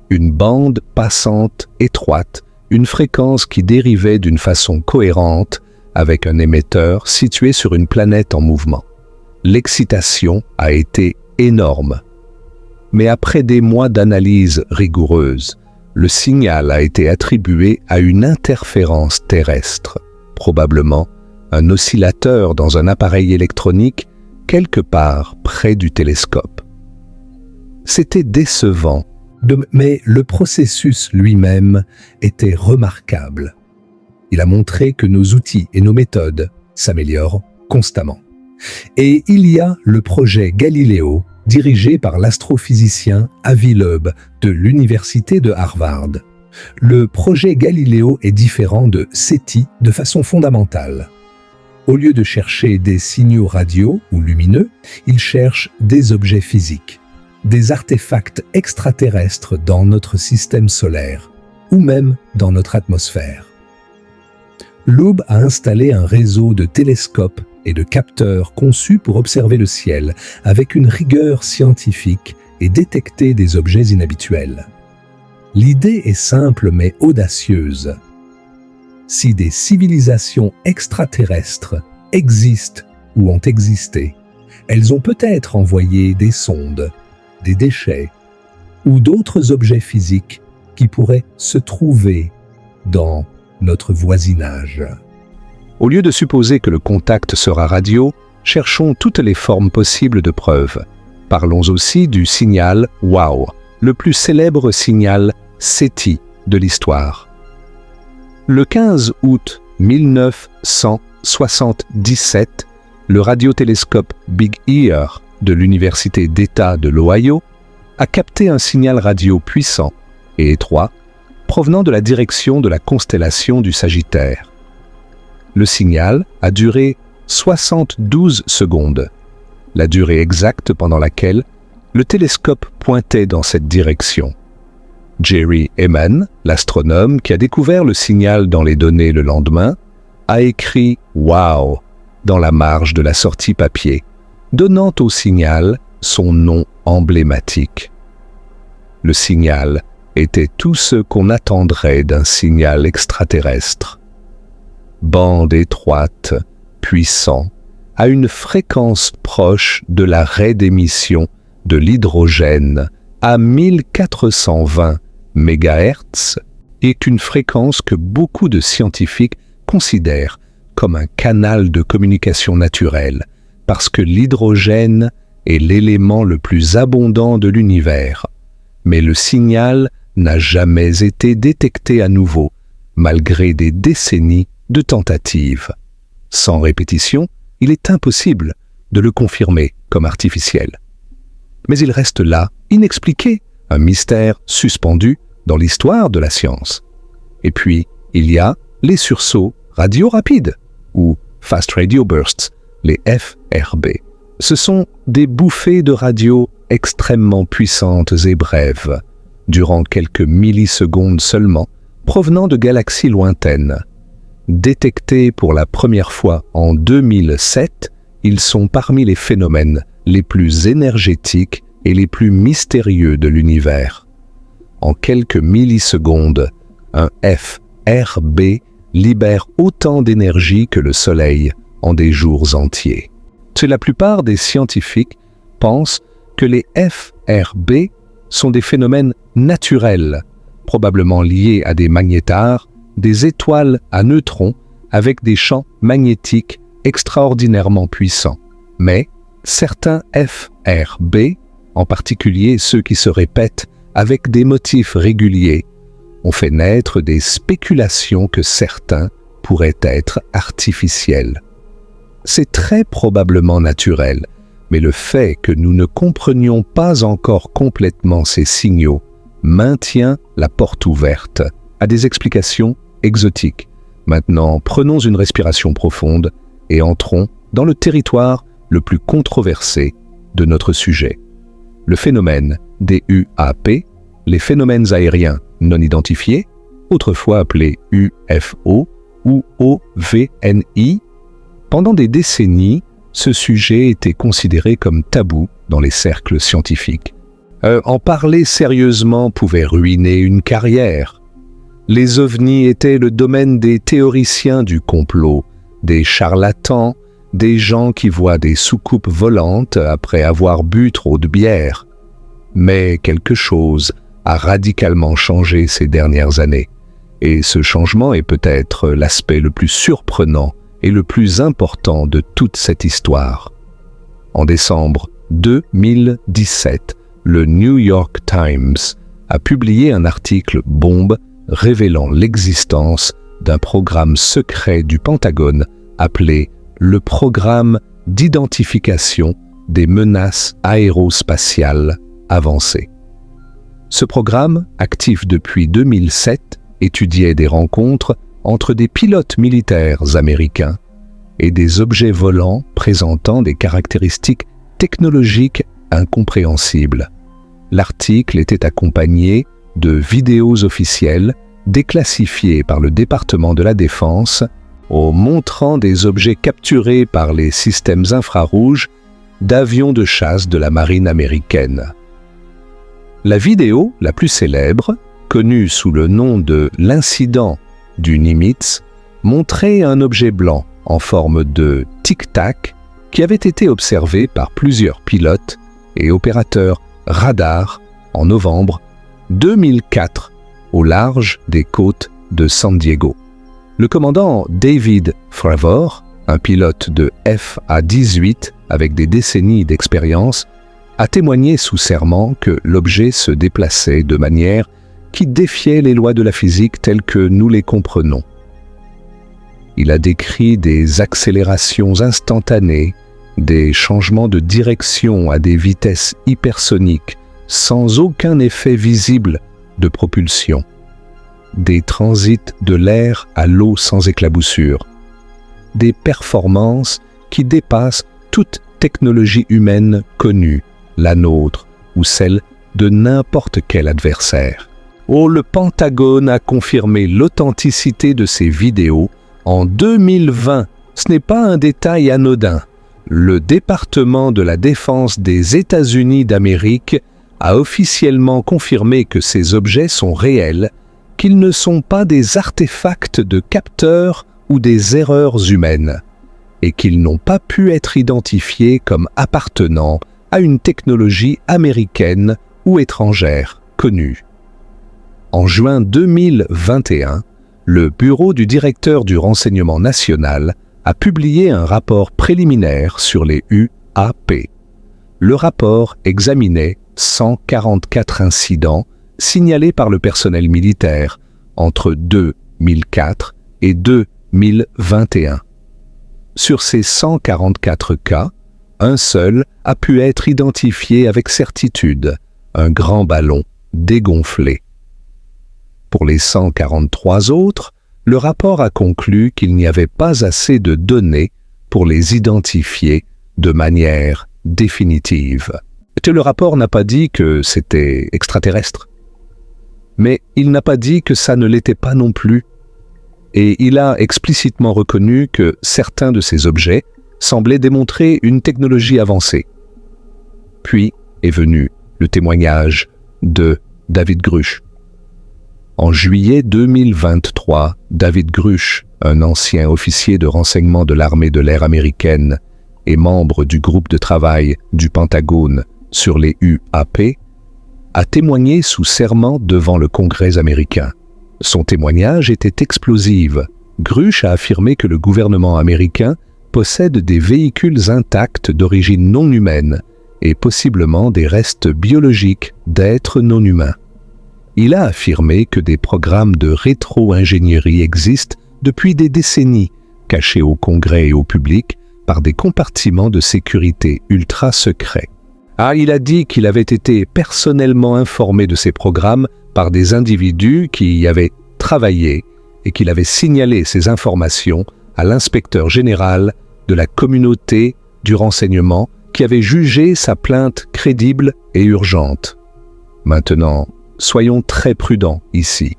Une bande passante étroite, une fréquence qui dérivait d'une façon cohérente avec un émetteur situé sur une planète en mouvement. L'excitation a été énorme. Mais après des mois d'analyse rigoureuse, le signal a été attribué à une interférence terrestre, probablement un oscillateur dans un appareil électronique quelque part près du télescope. C'était décevant, mais le processus lui-même était remarquable. Il a montré que nos outils et nos méthodes s'améliorent constamment. Et il y a le projet Galileo, dirigé par l'astrophysicien Avi Loeb de l'Université de Harvard. Le projet Galileo est différent de SETI de façon fondamentale. Au lieu de chercher des signaux radio ou lumineux, il cherche des objets physiques, des artefacts extraterrestres dans notre système solaire ou même dans notre atmosphère. Loeb a installé un réseau de télescopes et de capteurs conçus pour observer le ciel avec une rigueur scientifique et détecter des objets inhabituels. L'idée est simple mais audacieuse. Si des civilisations extraterrestres existent ou ont existé, elles ont peut-être envoyé des sondes, des déchets ou d'autres objets physiques qui pourraient se trouver dans notre voisinage. Au lieu de supposer que le contact sera radio, cherchons toutes les formes possibles de preuves. Parlons aussi du signal WOW, le plus célèbre signal SETI de l'histoire. Le 15 août 1977, le radiotélescope Big Ear de l'Université d'État de l'Ohio a capté un signal radio puissant et étroit provenant de la direction de la constellation du Sagittaire. Le signal a duré 72 secondes, la durée exacte pendant laquelle le télescope pointait dans cette direction. Jerry Ehman, l'astronome qui a découvert le signal dans les données le lendemain, a écrit « Wow » dans la marge de la sortie papier, donnant au signal son nom emblématique. Le signal était tout ce qu'on attendrait d'un signal extraterrestre. Bande étroite, puissant, à une fréquence proche de la raie d'émission de l'hydrogène à 1420 MHz est une fréquence que beaucoup de scientifiques considèrent comme un canal de communication naturel parce que l'hydrogène est l'élément le plus abondant de l'univers. Mais le signal n'a jamais été détecté à nouveau, malgré des décennies de tentatives. Sans répétition, il est impossible de le confirmer comme artificiel. Mais il reste là, inexpliqué, un mystère suspendu dans l'histoire de la science. Et puis, il y a les sursauts radio rapides, ou Fast Radio Bursts, les FRB. Ce sont des bouffées de radio extrêmement puissantes et brèves, durant quelques millisecondes seulement, provenant de galaxies lointaines. Détectés pour la première fois en 2007, ils sont parmi les phénomènes les plus énergétiques et les plus mystérieux de l'univers. En quelques millisecondes, un FRB libère autant d'énergie que le Soleil en des jours entiers. La plupart des scientifiques pensent que les FRB sont des phénomènes naturels, probablement liés à des magnétars, des étoiles à neutrons avec des champs magnétiques extraordinairement puissants. Mais certains FRB, en particulier ceux qui se répètent avec des motifs réguliers, ont fait naître des spéculations que certains pourraient être artificiels. C'est très probablement naturel, mais le fait que nous ne comprenions pas encore complètement ces signaux maintient la porte ouverte à des explications exotiques. Maintenant, prenons une respiration profonde et entrons dans le territoire le plus controversé de notre sujet. Le phénomène des UAP, les phénomènes aériens non identifiés, autrefois appelés UFO ou OVNI. Pendant des décennies, ce sujet était considéré comme tabou dans les cercles scientifiques. En parler sérieusement pouvait ruiner une carrière. Les ovnis étaient le domaine des théoriciens du complot, des charlatans, des gens qui voient des soucoupes volantes après avoir bu trop de bière. Mais quelque chose a radicalement changé ces dernières années, et ce changement est peut-être l'aspect le plus surprenant et le plus important de toute cette histoire. En décembre 2017, le New York Times a publié un article bombe révélant l'existence d'un programme secret du Pentagone appelé le Programme d'identification des menaces aérospatiales avancées. Ce programme, actif depuis 2007, étudiait des rencontres entre des pilotes militaires américains et des objets volants présentant des caractéristiques technologiques incompréhensibles. L'article était accompagné de vidéos officielles déclassifiées par le département de la Défense, montrant des objets capturés par les systèmes infrarouges d'avions de chasse de la marine américaine. La vidéo la plus célèbre, connue sous le nom de l'incident du Nimitz, montrait un objet blanc en forme de tic-tac qui avait été observé par plusieurs pilotes et opérateurs radars en novembre 2004 au large des côtes de San Diego. Le commandant David Fravor, un pilote de FA-18 avec des décennies d'expérience, a témoigné sous serment que l'objet se déplaçait de manière qui défiait les lois de la physique telles que nous les comprenons. Il a décrit des accélérations instantanées, des changements de direction à des vitesses hypersoniques sans aucun effet visible de propulsion, des transits de l'air à l'eau sans éclaboussure, des performances qui dépassent toute technologie humaine connue, la nôtre ou celle de n'importe quel adversaire. Le Pentagone a confirmé l'authenticité de ces vidéos en 2020. Ce n'est pas un détail anodin. Le département de la Défense des États-Unis d'Amérique a officiellement confirmé que ces objets sont réels, qu'ils ne sont pas des artefacts de capteurs ou des erreurs humaines, et qu'ils n'ont pas pu être identifiés comme appartenant à une technologie américaine ou étrangère connue. En juin 2021, le bureau du directeur du renseignement national a publié un rapport préliminaire sur les UAP. Le rapport examinait 144 incidents signalés par le personnel militaire entre 2004 et 2021. Sur ces 144 cas, un seul a pu être identifié avec certitude, un grand ballon dégonflé. Pour les 143 autres, le rapport a conclu qu'il n'y avait pas assez de données pour les identifier de manière définitive. Le rapport n'a pas dit que c'était extraterrestre, mais il n'a pas dit que ça ne l'était pas non plus. Et il a explicitement reconnu que certains de ces objets semblaient démontrer une technologie avancée. Puis est venu le témoignage de David Grusch. En juillet 2023, David Grusch, un ancien officier de renseignement de l'armée de l'air américaine et membre du groupe de travail du Pentagone sur les UAP, a témoigné sous serment devant le Congrès américain. Son témoignage était explosif. Grusch a affirmé que le gouvernement américain possède des véhicules intacts d'origine non humaine et possiblement des restes biologiques d'êtres non humains. Il a affirmé que des programmes de rétro-ingénierie existent depuis des décennies, cachés au Congrès et au public par des compartiments de sécurité ultra secrets. Il a dit qu'il avait été personnellement informé de ces programmes par des individus qui y avaient travaillé et qu'il avait signalé ces informations à l'inspecteur général de la communauté du renseignement qui avait jugé sa plainte crédible et urgente. Maintenant, soyons très prudents ici.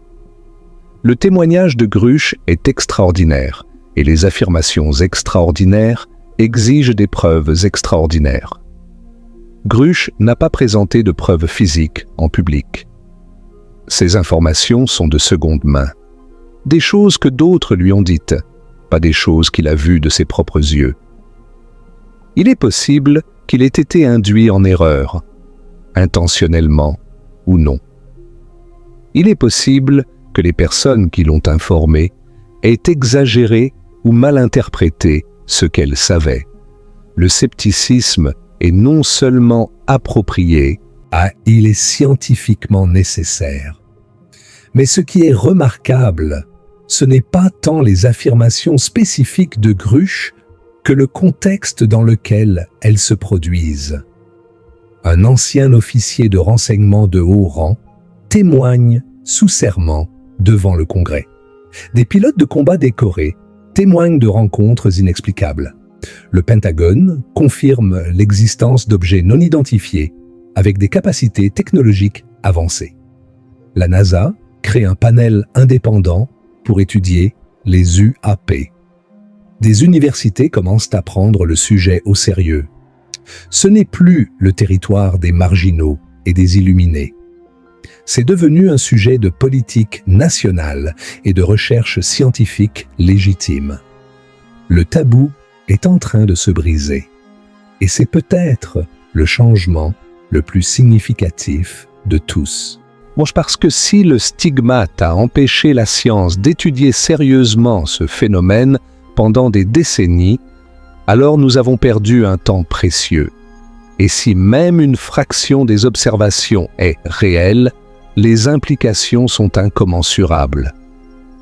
Le témoignage de Grusch est extraordinaire et les affirmations extraordinaires exigent des preuves extraordinaires. Grusch n'a pas présenté de preuves physiques en public. Ces informations sont de seconde main. Des choses que d'autres lui ont dites, pas des choses qu'il a vues de ses propres yeux. Il est possible qu'il ait été induit en erreur, intentionnellement ou non. Il est possible que les personnes qui l'ont informé aient exagéré ou mal interprété ce qu'elles savaient. Le scepticisme est non seulement approprié, il est scientifiquement nécessaire. Mais ce qui est remarquable, ce n'est pas tant les affirmations spécifiques de Grusch que le contexte dans lequel elles se produisent. Un ancien officier de renseignement de haut rang témoigne sous serment devant le Congrès. Des pilotes de combat décorés témoignent de rencontres inexplicables. Le Pentagone confirme l'existence d'objets non identifiés avec des capacités technologiques avancées. La NASA crée un panel indépendant pour étudier les UAP. Des universités commencent à prendre le sujet au sérieux. Ce n'est plus le territoire des marginaux et des illuminés. C'est devenu un sujet de politique nationale et de recherche scientifique légitime. Le tabou est en train de se briser. Et c'est peut-être le changement le plus significatif de tous. Parce que si le stigmate a empêché la science d'étudier sérieusement ce phénomène pendant des décennies, alors nous avons perdu un temps précieux. Et si même une fraction des observations est réelle, les implications sont incommensurables.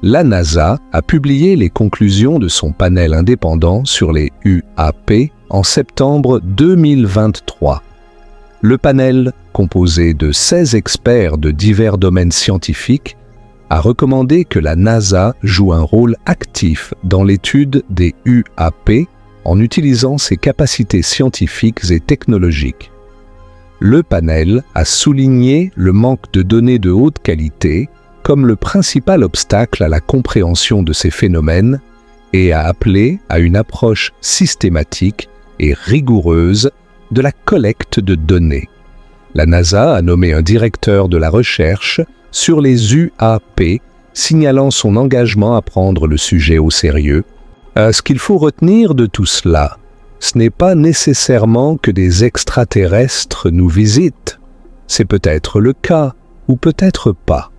La NASA a publié les conclusions de son panel indépendant sur les UAP en septembre 2023. Le panel, composé de 16 experts de divers domaines scientifiques, a recommandé que la NASA joue un rôle actif dans l'étude des UAP en utilisant ses capacités scientifiques et technologiques. Le panel a souligné le manque de données de haute qualité comme le principal obstacle à la compréhension de ces phénomènes et a appelé à une approche systématique et rigoureuse de la collecte de données. La NASA a nommé un directeur de la recherche sur les UAP, signalant son engagement à prendre le sujet au sérieux. Ce qu'il faut retenir de tout cela, ce n'est pas nécessairement que des extraterrestres nous visitent. C'est peut-être le cas, ou peut-être pas.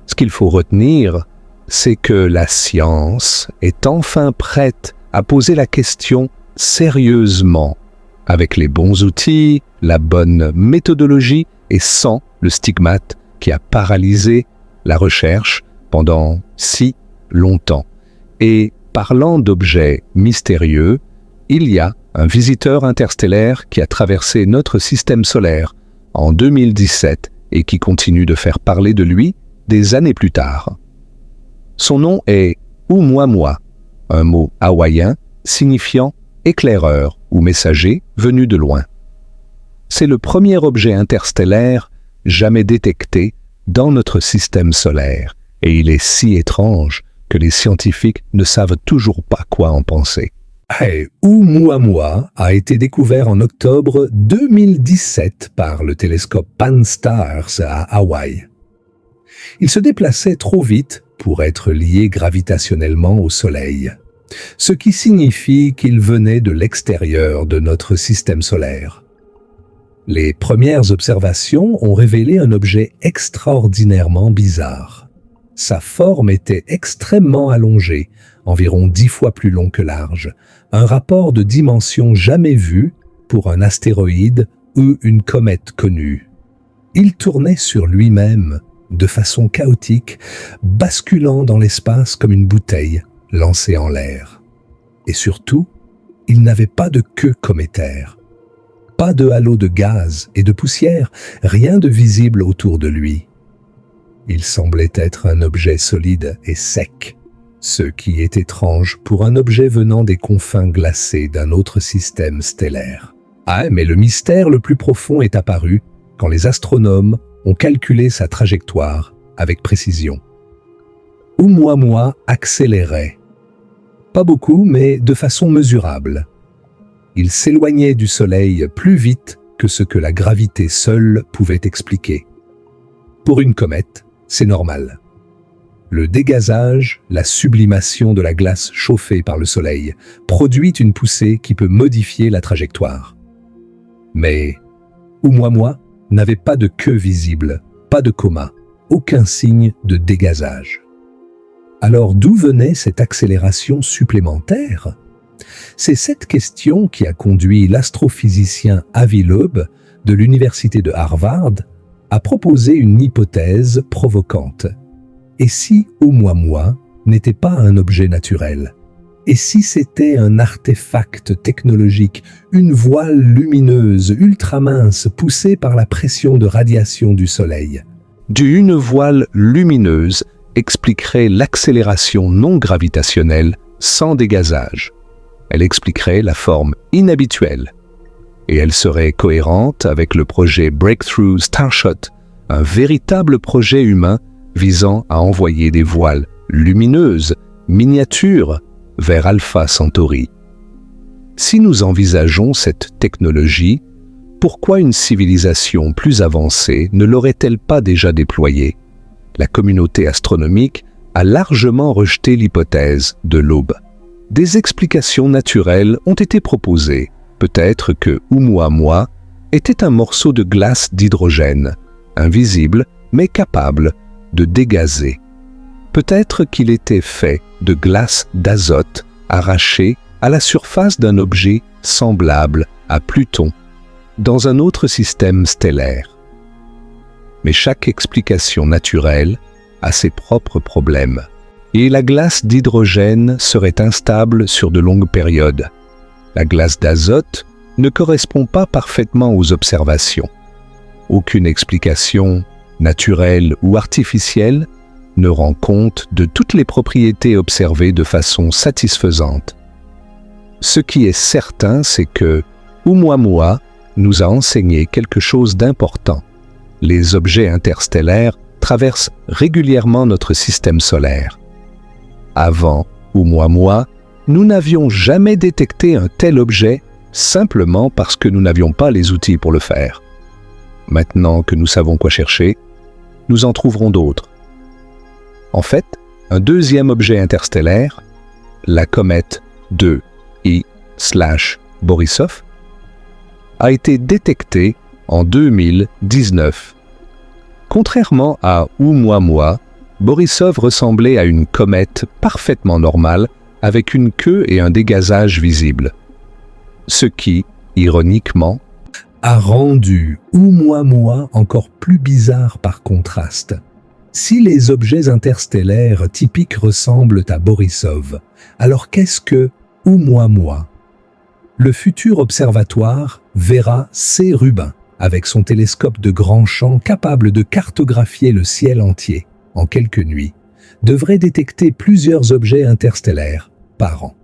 Ce qu'il faut retenir, c'est que la science est enfin prête à poser la question sérieusement, avec les bons outils, la bonne méthodologie et sans le stigmate qui a paralysé la recherche pendant si longtemps. Et parlant d'objets mystérieux, il y a un visiteur interstellaire qui a traversé notre système solaire en 2017 et qui continue de faire parler de lui des années plus tard. Son nom est Oumuamua, un mot hawaïen signifiant éclaireur ou messager venu de loin. C'est le premier objet interstellaire jamais détecté dans notre système solaire, et il est si étrange que les scientifiques ne savent toujours pas quoi en penser. Oumuamua a été découvert en octobre 2017 par le télescope Pan-STARRS à Hawaï. Il se déplaçait trop vite pour être lié gravitationnellement au Soleil, ce qui signifie qu'il venait de l'extérieur de notre système solaire. Les premières observations ont révélé un objet extraordinairement bizarre. Sa forme était extrêmement allongée, environ 10 fois plus long que large, un rapport de dimension jamais vu pour un astéroïde ou une comète connue. Il tournait sur lui-même de façon chaotique, basculant dans l'espace comme une bouteille lancée en l'air. Et surtout, il n'avait pas de queue cométaire. Pas de halo de gaz et de poussière, rien de visible autour de lui. Il semblait être un objet solide et sec, ce qui est étrange pour un objet venant des confins glacés d'un autre système stellaire. Ah, mais le mystère le plus profond est apparu quand les astronomes ont calculé sa trajectoire avec précision. Oumuamua accélérait. Pas beaucoup, mais de façon mesurable. Il s'éloignait du Soleil plus vite que ce que la gravité seule pouvait expliquer. Pour une comète, c'est normal. Le dégazage, la sublimation de la glace chauffée par le Soleil, produit une poussée qui peut modifier la trajectoire. Mais Oumuamua n'avait pas de queue visible, pas de coma, aucun signe de dégazage. Alors d'où venait cette accélération supplémentaire ? C'est cette question qui a conduit l'astrophysicien Avi Loeb de l'université de Harvard à proposer une hypothèse provocante. Et si Oumuamua n'était pas un objet naturel ? Et si c'était un artefact technologique, une voile lumineuse ultra mince poussée par la pression de radiation du Soleil ? Une voile lumineuse expliquerait l'accélération non gravitationnelle sans dégazage. Elle expliquerait la forme inhabituelle. Et elle serait cohérente avec le projet Breakthrough Starshot, un véritable projet humain visant à envoyer des voiles lumineuses, miniatures, vers Alpha Centauri. Si nous envisageons cette technologie, pourquoi une civilisation plus avancée ne l'aurait-elle pas déjà déployée ? La communauté astronomique a largement rejeté l'hypothèse de Loeb. Des explications naturelles ont été proposées. Peut-être que Oumuamua était un morceau de glace d'hydrogène, invisible mais capable de dégazer. Peut-être qu'il était fait de glace d'azote arrachée à la surface d'un objet semblable à Pluton, dans un autre système stellaire. Mais chaque explication naturelle a ses propres problèmes. Et la glace d'hydrogène serait instable sur de longues périodes. La glace d'azote ne correspond pas parfaitement aux observations. Aucune explication, naturelle ou artificielle, ne rend compte de toutes les propriétés observées de façon satisfaisante. Ce qui est certain, c'est que Oumuamua nous a enseigné quelque chose d'important. Les objets interstellaires traversent régulièrement notre système solaire. Avant Oumuamua, nous n'avions jamais détecté un tel objet simplement parce que nous n'avions pas les outils pour le faire. Maintenant que nous savons quoi chercher, nous en trouverons d'autres. En fait, un deuxième objet interstellaire, la comète 2I/Borisov, a été détecté en 2019. Contrairement à Oumuamua, Borisov ressemblait à une comète parfaitement normale avec une queue et un dégazage visible. Ce qui, ironiquement, a rendu Oumuamua encore plus bizarre par contraste. Si les objets interstellaires typiques ressemblent à Borisov, alors qu'est-ce que Oumuamua ? Le futur observatoire verra C. Rubin, avec son télescope de grand champ capable de cartographier le ciel entier en quelques nuits, devrait détecter plusieurs objets interstellaires par an.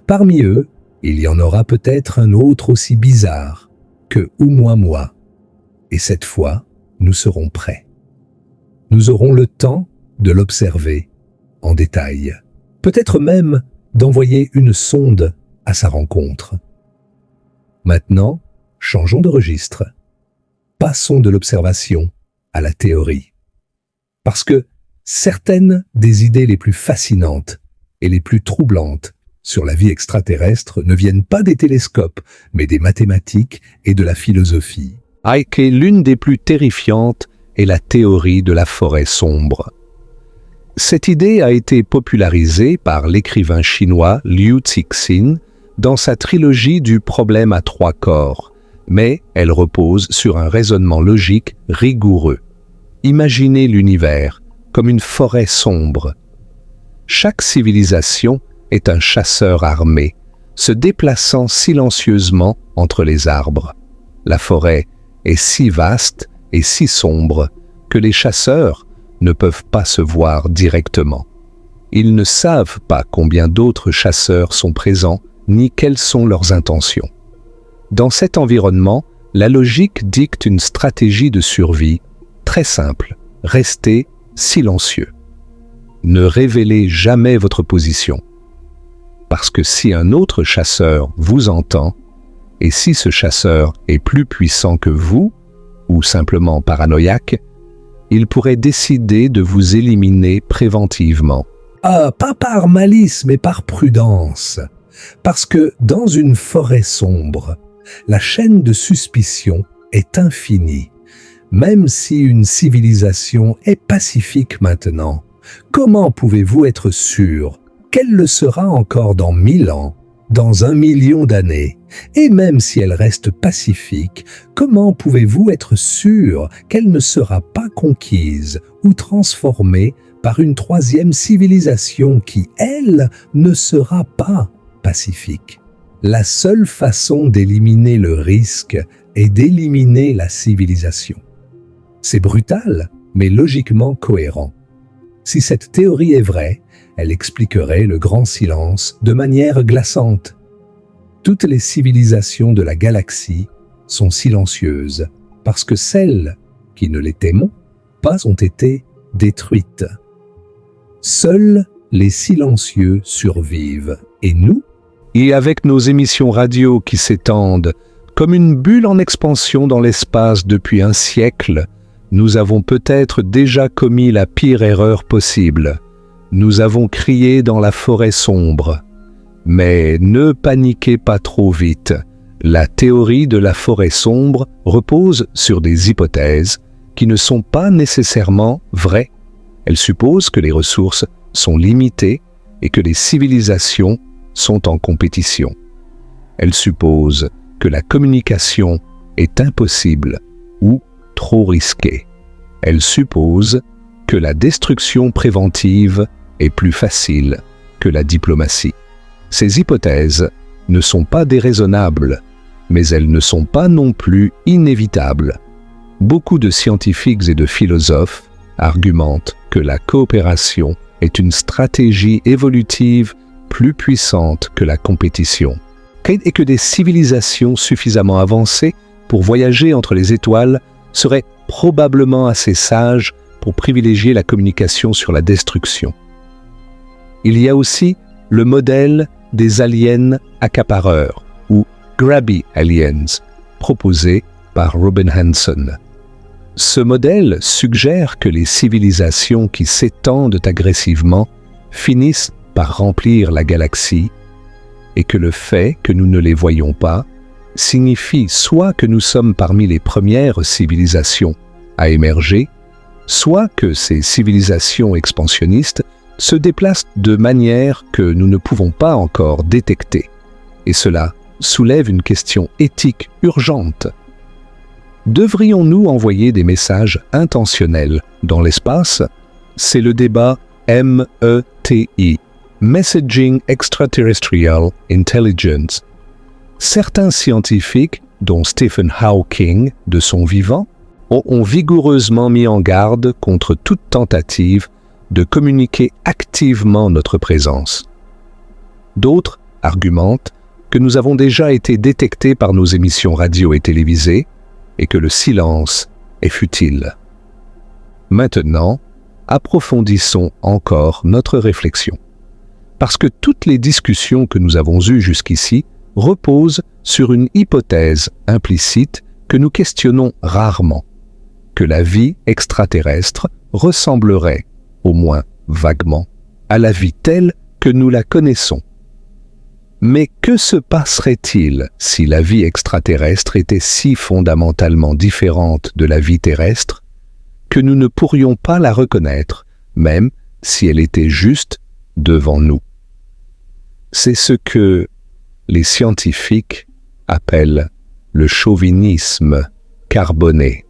Parmi eux, il y en aura peut-être un autre aussi bizarre que Oumuamua. Et cette fois, nous serons prêts. Nous aurons le temps de l'observer en détail. Peut-être même d'envoyer une sonde à sa rencontre. Maintenant, changeons de registre. Passons de l'observation à la théorie. Parce que certaines des idées les plus fascinantes et les plus troublantes sur la vie extraterrestre ne viennent pas des télescopes, mais des mathématiques et de la philosophie. L'une des plus terrifiantes est la théorie de la forêt sombre. Cette idée a été popularisée par l'écrivain chinois Liu Cixin dans sa trilogie du problème à 3 corps, mais elle repose sur un raisonnement logique rigoureux. Imaginez l'univers comme une forêt sombre. Chaque civilisation est un chasseur armé, se déplaçant silencieusement entre les arbres. La forêt est si vaste et si sombre que les chasseurs ne peuvent pas se voir directement. Ils ne savent pas combien d'autres chasseurs sont présents ni quelles sont leurs intentions. Dans cet environnement, la logique dicte une stratégie de survie très simple: restez silencieux. Ne révélez jamais votre position. Parce que si un autre chasseur vous entend, et si ce chasseur est plus puissant que vous, ou simplement paranoïaque, il pourrait décider de vous éliminer préventivement. Pas par malice, mais par prudence. Parce que dans une forêt sombre, la chaîne de suspicion est infinie. Même si une civilisation est pacifique maintenant, comment pouvez-vous être sûr qu'elle le sera encore dans 1000 ans, dans 1 million d'années? Et même si elle reste pacifique, comment pouvez-vous être sûr qu'elle ne sera pas conquise ou transformée par une troisième civilisation qui, elle, ne sera pas pacifique? La seule façon d'éliminer le risque est d'éliminer la civilisation. C'est brutal, mais logiquement cohérent. Si cette théorie est vraie, elle expliquerait le grand silence de manière glaçante. Toutes les civilisations de la galaxie sont silencieuses parce que celles qui ne les témoient pas ont été détruites. Seuls les silencieux survivent. Et nous? Et avec nos émissions radio qui s'étendent comme une bulle en expansion dans l'espace depuis un siècle, nous avons peut-être déjà commis la pire erreur possible. Nous avons crié dans la forêt sombre. Mais ne paniquez pas trop vite. La théorie de la forêt sombre repose sur des hypothèses qui ne sont pas nécessairement vraies. Elle suppose que les ressources sont limitées et que les civilisations sont en compétition. Elle suppose que la communication est impossible ou trop risquée. Elle suppose que la destruction préventive est plus facile que la diplomatie. Ces hypothèses ne sont pas déraisonnables, mais elles ne sont pas non plus inévitables. Beaucoup de scientifiques et de philosophes argumentent que la coopération est une stratégie évolutive plus puissante que la compétition, et que des civilisations suffisamment avancées pour voyager entre les étoiles seraient probablement assez sages pour privilégier la communication sur la destruction. Il y a aussi le modèle des aliens accapareurs, ou Grabby Aliens, proposé par Robin Hanson. Ce modèle suggère que les civilisations qui s'étendent agressivement finissent par remplir la galaxie et que le fait que nous ne les voyons pas signifie soit que nous sommes parmi les premières civilisations à émerger, soit que ces civilisations expansionnistes se déplacent de manière que nous ne pouvons pas encore détecter. Et cela soulève une question éthique urgente. Devrions-nous envoyer des messages intentionnels dans l'espace? C'est le débat METI, Messaging Extraterrestrial Intelligence. Certains scientifiques, dont Stephen Hawking de son vivant, ont vigoureusement mis en garde contre toute tentative de communiquer activement notre présence. D'autres argumentent que nous avons déjà été détectés par nos émissions radio et télévisées et que le silence est futile. Maintenant, approfondissons encore notre réflexion. Parce que toutes les discussions que nous avons eues jusqu'ici reposent sur une hypothèse implicite que nous questionnons rarement, que la vie extraterrestre ressemblerait, au moins vaguement, à la vie telle que nous la connaissons. Mais que se passerait-il si la vie extraterrestre était si fondamentalement différente de la vie terrestre que nous ne pourrions pas la reconnaître, même si elle était juste devant nous? C'est ce que les scientifiques appellent le chauvinisme carboné.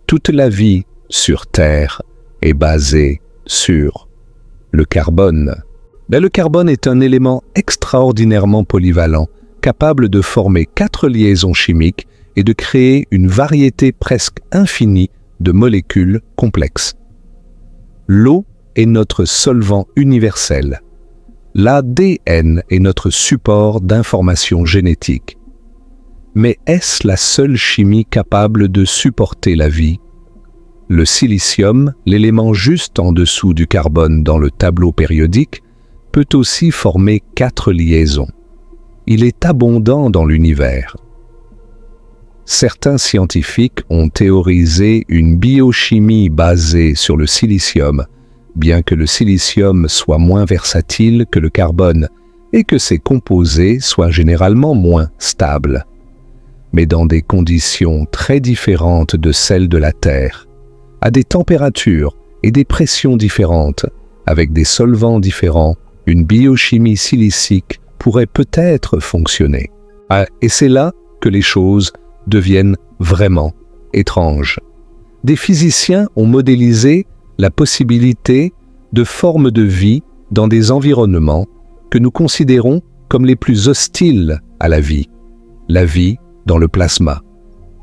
Toute la vie sur Terre est basée sur le carbone. Le carbone est un élément extraordinairement polyvalent, capable de former 4 liaisons chimiques et de créer une variété presque infinie de molécules complexes. L'eau est notre solvant universel. L'ADN est notre support d'information génétique. Mais est-ce la seule chimie capable de supporter la vie? Le silicium, l'élément juste en dessous du carbone dans le tableau périodique, peut aussi former 4 liaisons. Il est abondant dans l'univers. Certains scientifiques ont théorisé une biochimie basée sur le silicium, bien que le silicium soit moins versatile que le carbone et que ses composés soient généralement moins stables. Mais dans des conditions très différentes de celles de la Terre, à des températures et des pressions différentes, avec des solvants différents, une biochimie silicique pourrait peut-être fonctionner. Et c'est là que les choses deviennent vraiment étranges. Des physiciens ont modélisé la possibilité de formes de vie dans des environnements que nous considérons comme les plus hostiles à la vie dans le plasma.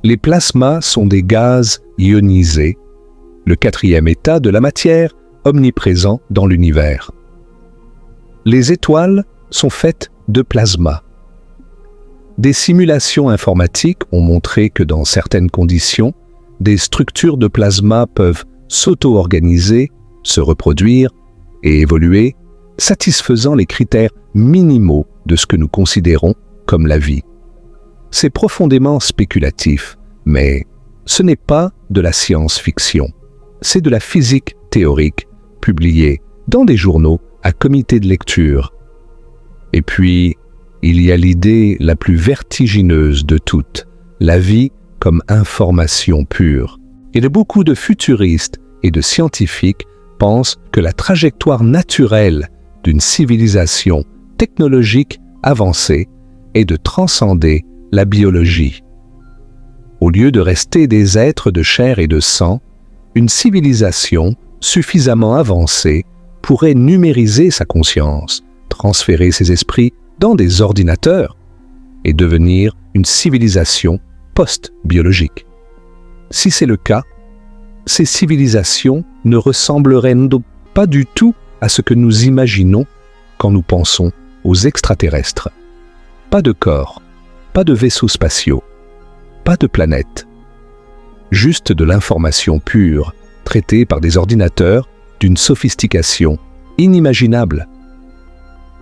Les plasmas sont des gaz ionisés, le 4e état de la matière omniprésent dans l'univers. Les étoiles sont faites de plasma. Des simulations informatiques ont montré que dans certaines conditions, des structures de plasma peuvent s'auto-organiser, se reproduire et évoluer, satisfaisant les critères minimaux de ce que nous considérons comme la vie. C'est profondément spéculatif, mais ce n'est pas de la science-fiction. C'est de la physique théorique, publiée dans des journaux à comité de lecture. Et puis, il y a l'idée la plus vertigineuse de toutes, la vie comme information pure. Et beaucoup de futuristes et de scientifiques pensent que la trajectoire naturelle d'une civilisation technologique avancée est de transcender la biologie. Au lieu de rester des êtres de chair et de sang, une civilisation suffisamment avancée pourrait numériser sa conscience, transférer ses esprits dans des ordinateurs et devenir une civilisation post-biologique. Si c'est le cas, ces civilisations ne ressembleraient pas du tout à ce que nous imaginons quand nous pensons aux extraterrestres. Pas de corps, pas de vaisseaux spatiaux, pas de planète. Juste de l'information pure, traitée par des ordinateurs d'une sophistication inimaginable.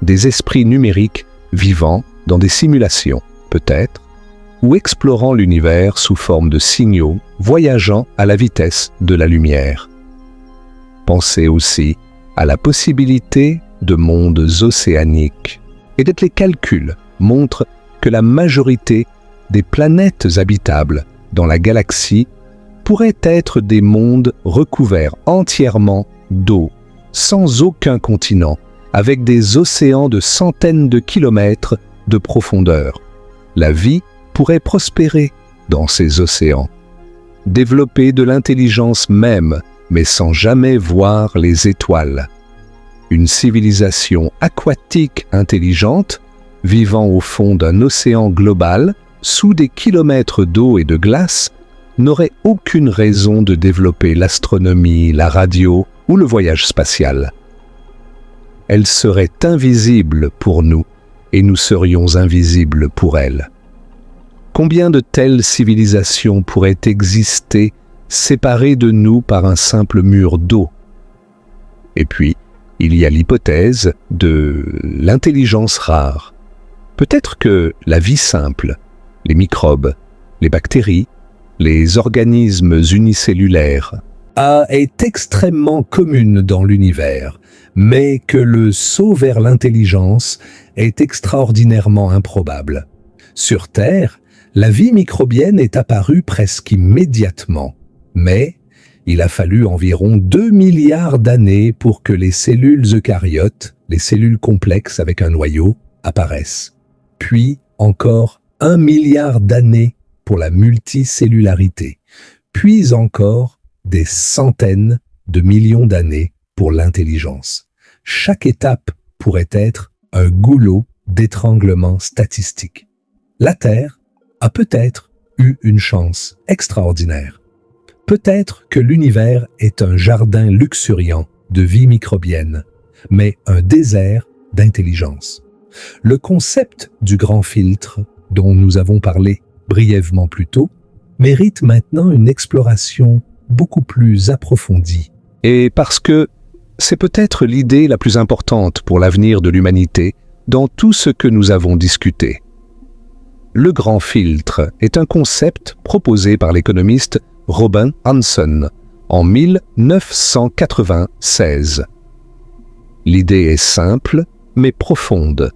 Des esprits numériques vivant dans des simulations, peut-être, ou explorant l'univers sous forme de signaux voyageant à la vitesse de la lumière. Pensez aussi à la possibilité de mondes océaniques. Et les calculs montrent que la majorité des planètes habitables dans la galaxie pourraient être des mondes recouverts entièrement d'eau, sans aucun continent, avec des océans de centaines de kilomètres de profondeur. La vie pourrait prospérer dans ces océans, développer de l'intelligence même, mais sans jamais voir les étoiles. Une civilisation aquatique intelligente, vivant au fond d'un océan global, sous des kilomètres d'eau et de glace, n'aurait aucune raison de développer l'astronomie, la radio ou le voyage spatial. Elle serait invisible pour nous et nous serions invisibles pour elle. Combien de telles civilisations pourraient exister séparées de nous par un simple mur d'eau? Et puis, il y a l'hypothèse de l'intelligence rare. Peut-être que la vie simple, les microbes, les bactéries, les organismes unicellulaires, est extrêmement commune dans l'univers, mais que le saut vers l'intelligence est extraordinairement improbable. Sur Terre, la vie microbienne est apparue presque immédiatement, mais il a fallu environ 2 milliards d'années pour que les cellules eucaryotes, les cellules complexes avec un noyau, apparaissent. Puis encore 1 milliard d'années pour la multicellularité. Puis encore des centaines de millions d'années pour l'intelligence. Chaque étape pourrait être un goulot d'étranglement statistique. La Terre a peut-être eu une chance extraordinaire. Peut-être que l'univers est un jardin luxuriant de vie microbienne, mais un désert d'intelligence. Le concept du grand filtre, dont nous avons parlé brièvement plus tôt, mérite maintenant une exploration beaucoup plus approfondie. Et parce que c'est peut-être l'idée la plus importante pour l'avenir de l'humanité dans tout ce que nous avons discuté. Le grand filtre est un concept proposé par l'économiste Robin Hanson en 1996. L'idée est simple, mais profonde.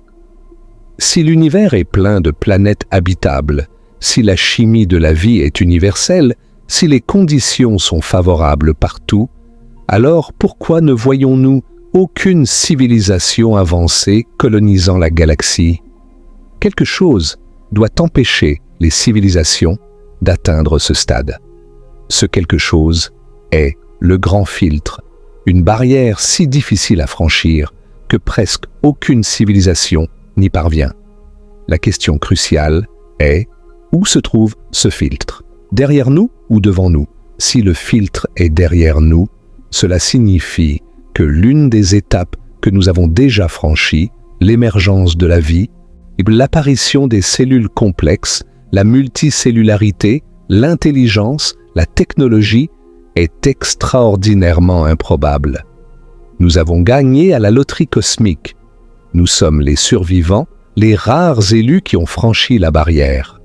Si l'univers est plein de planètes habitables, si la chimie de la vie est universelle, si les conditions sont favorables partout, alors pourquoi ne voyons-nous aucune civilisation avancée colonisant la galaxie? Quelque chose doit empêcher les civilisations d'atteindre ce stade. Ce quelque chose est le grand filtre, une barrière si difficile à franchir que presque aucune civilisation n'y parvient. La question cruciale est: où se trouve ce filtre? Derrière nous ou devant nous? Si le filtre est derrière nous, cela signifie que l'une des étapes que nous avons déjà franchies, l'émergence de la vie, l'apparition des cellules complexes, la multicellularité, l'intelligence, la technologie, est extraordinairement improbable. Nous avons gagné à la loterie cosmique. Nous sommes les survivants, les rares élus qui ont franchi la barrière.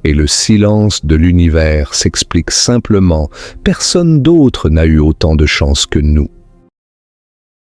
Et le silence de l'univers s'explique simplement. Personne d'autre n'a eu autant de chance que nous.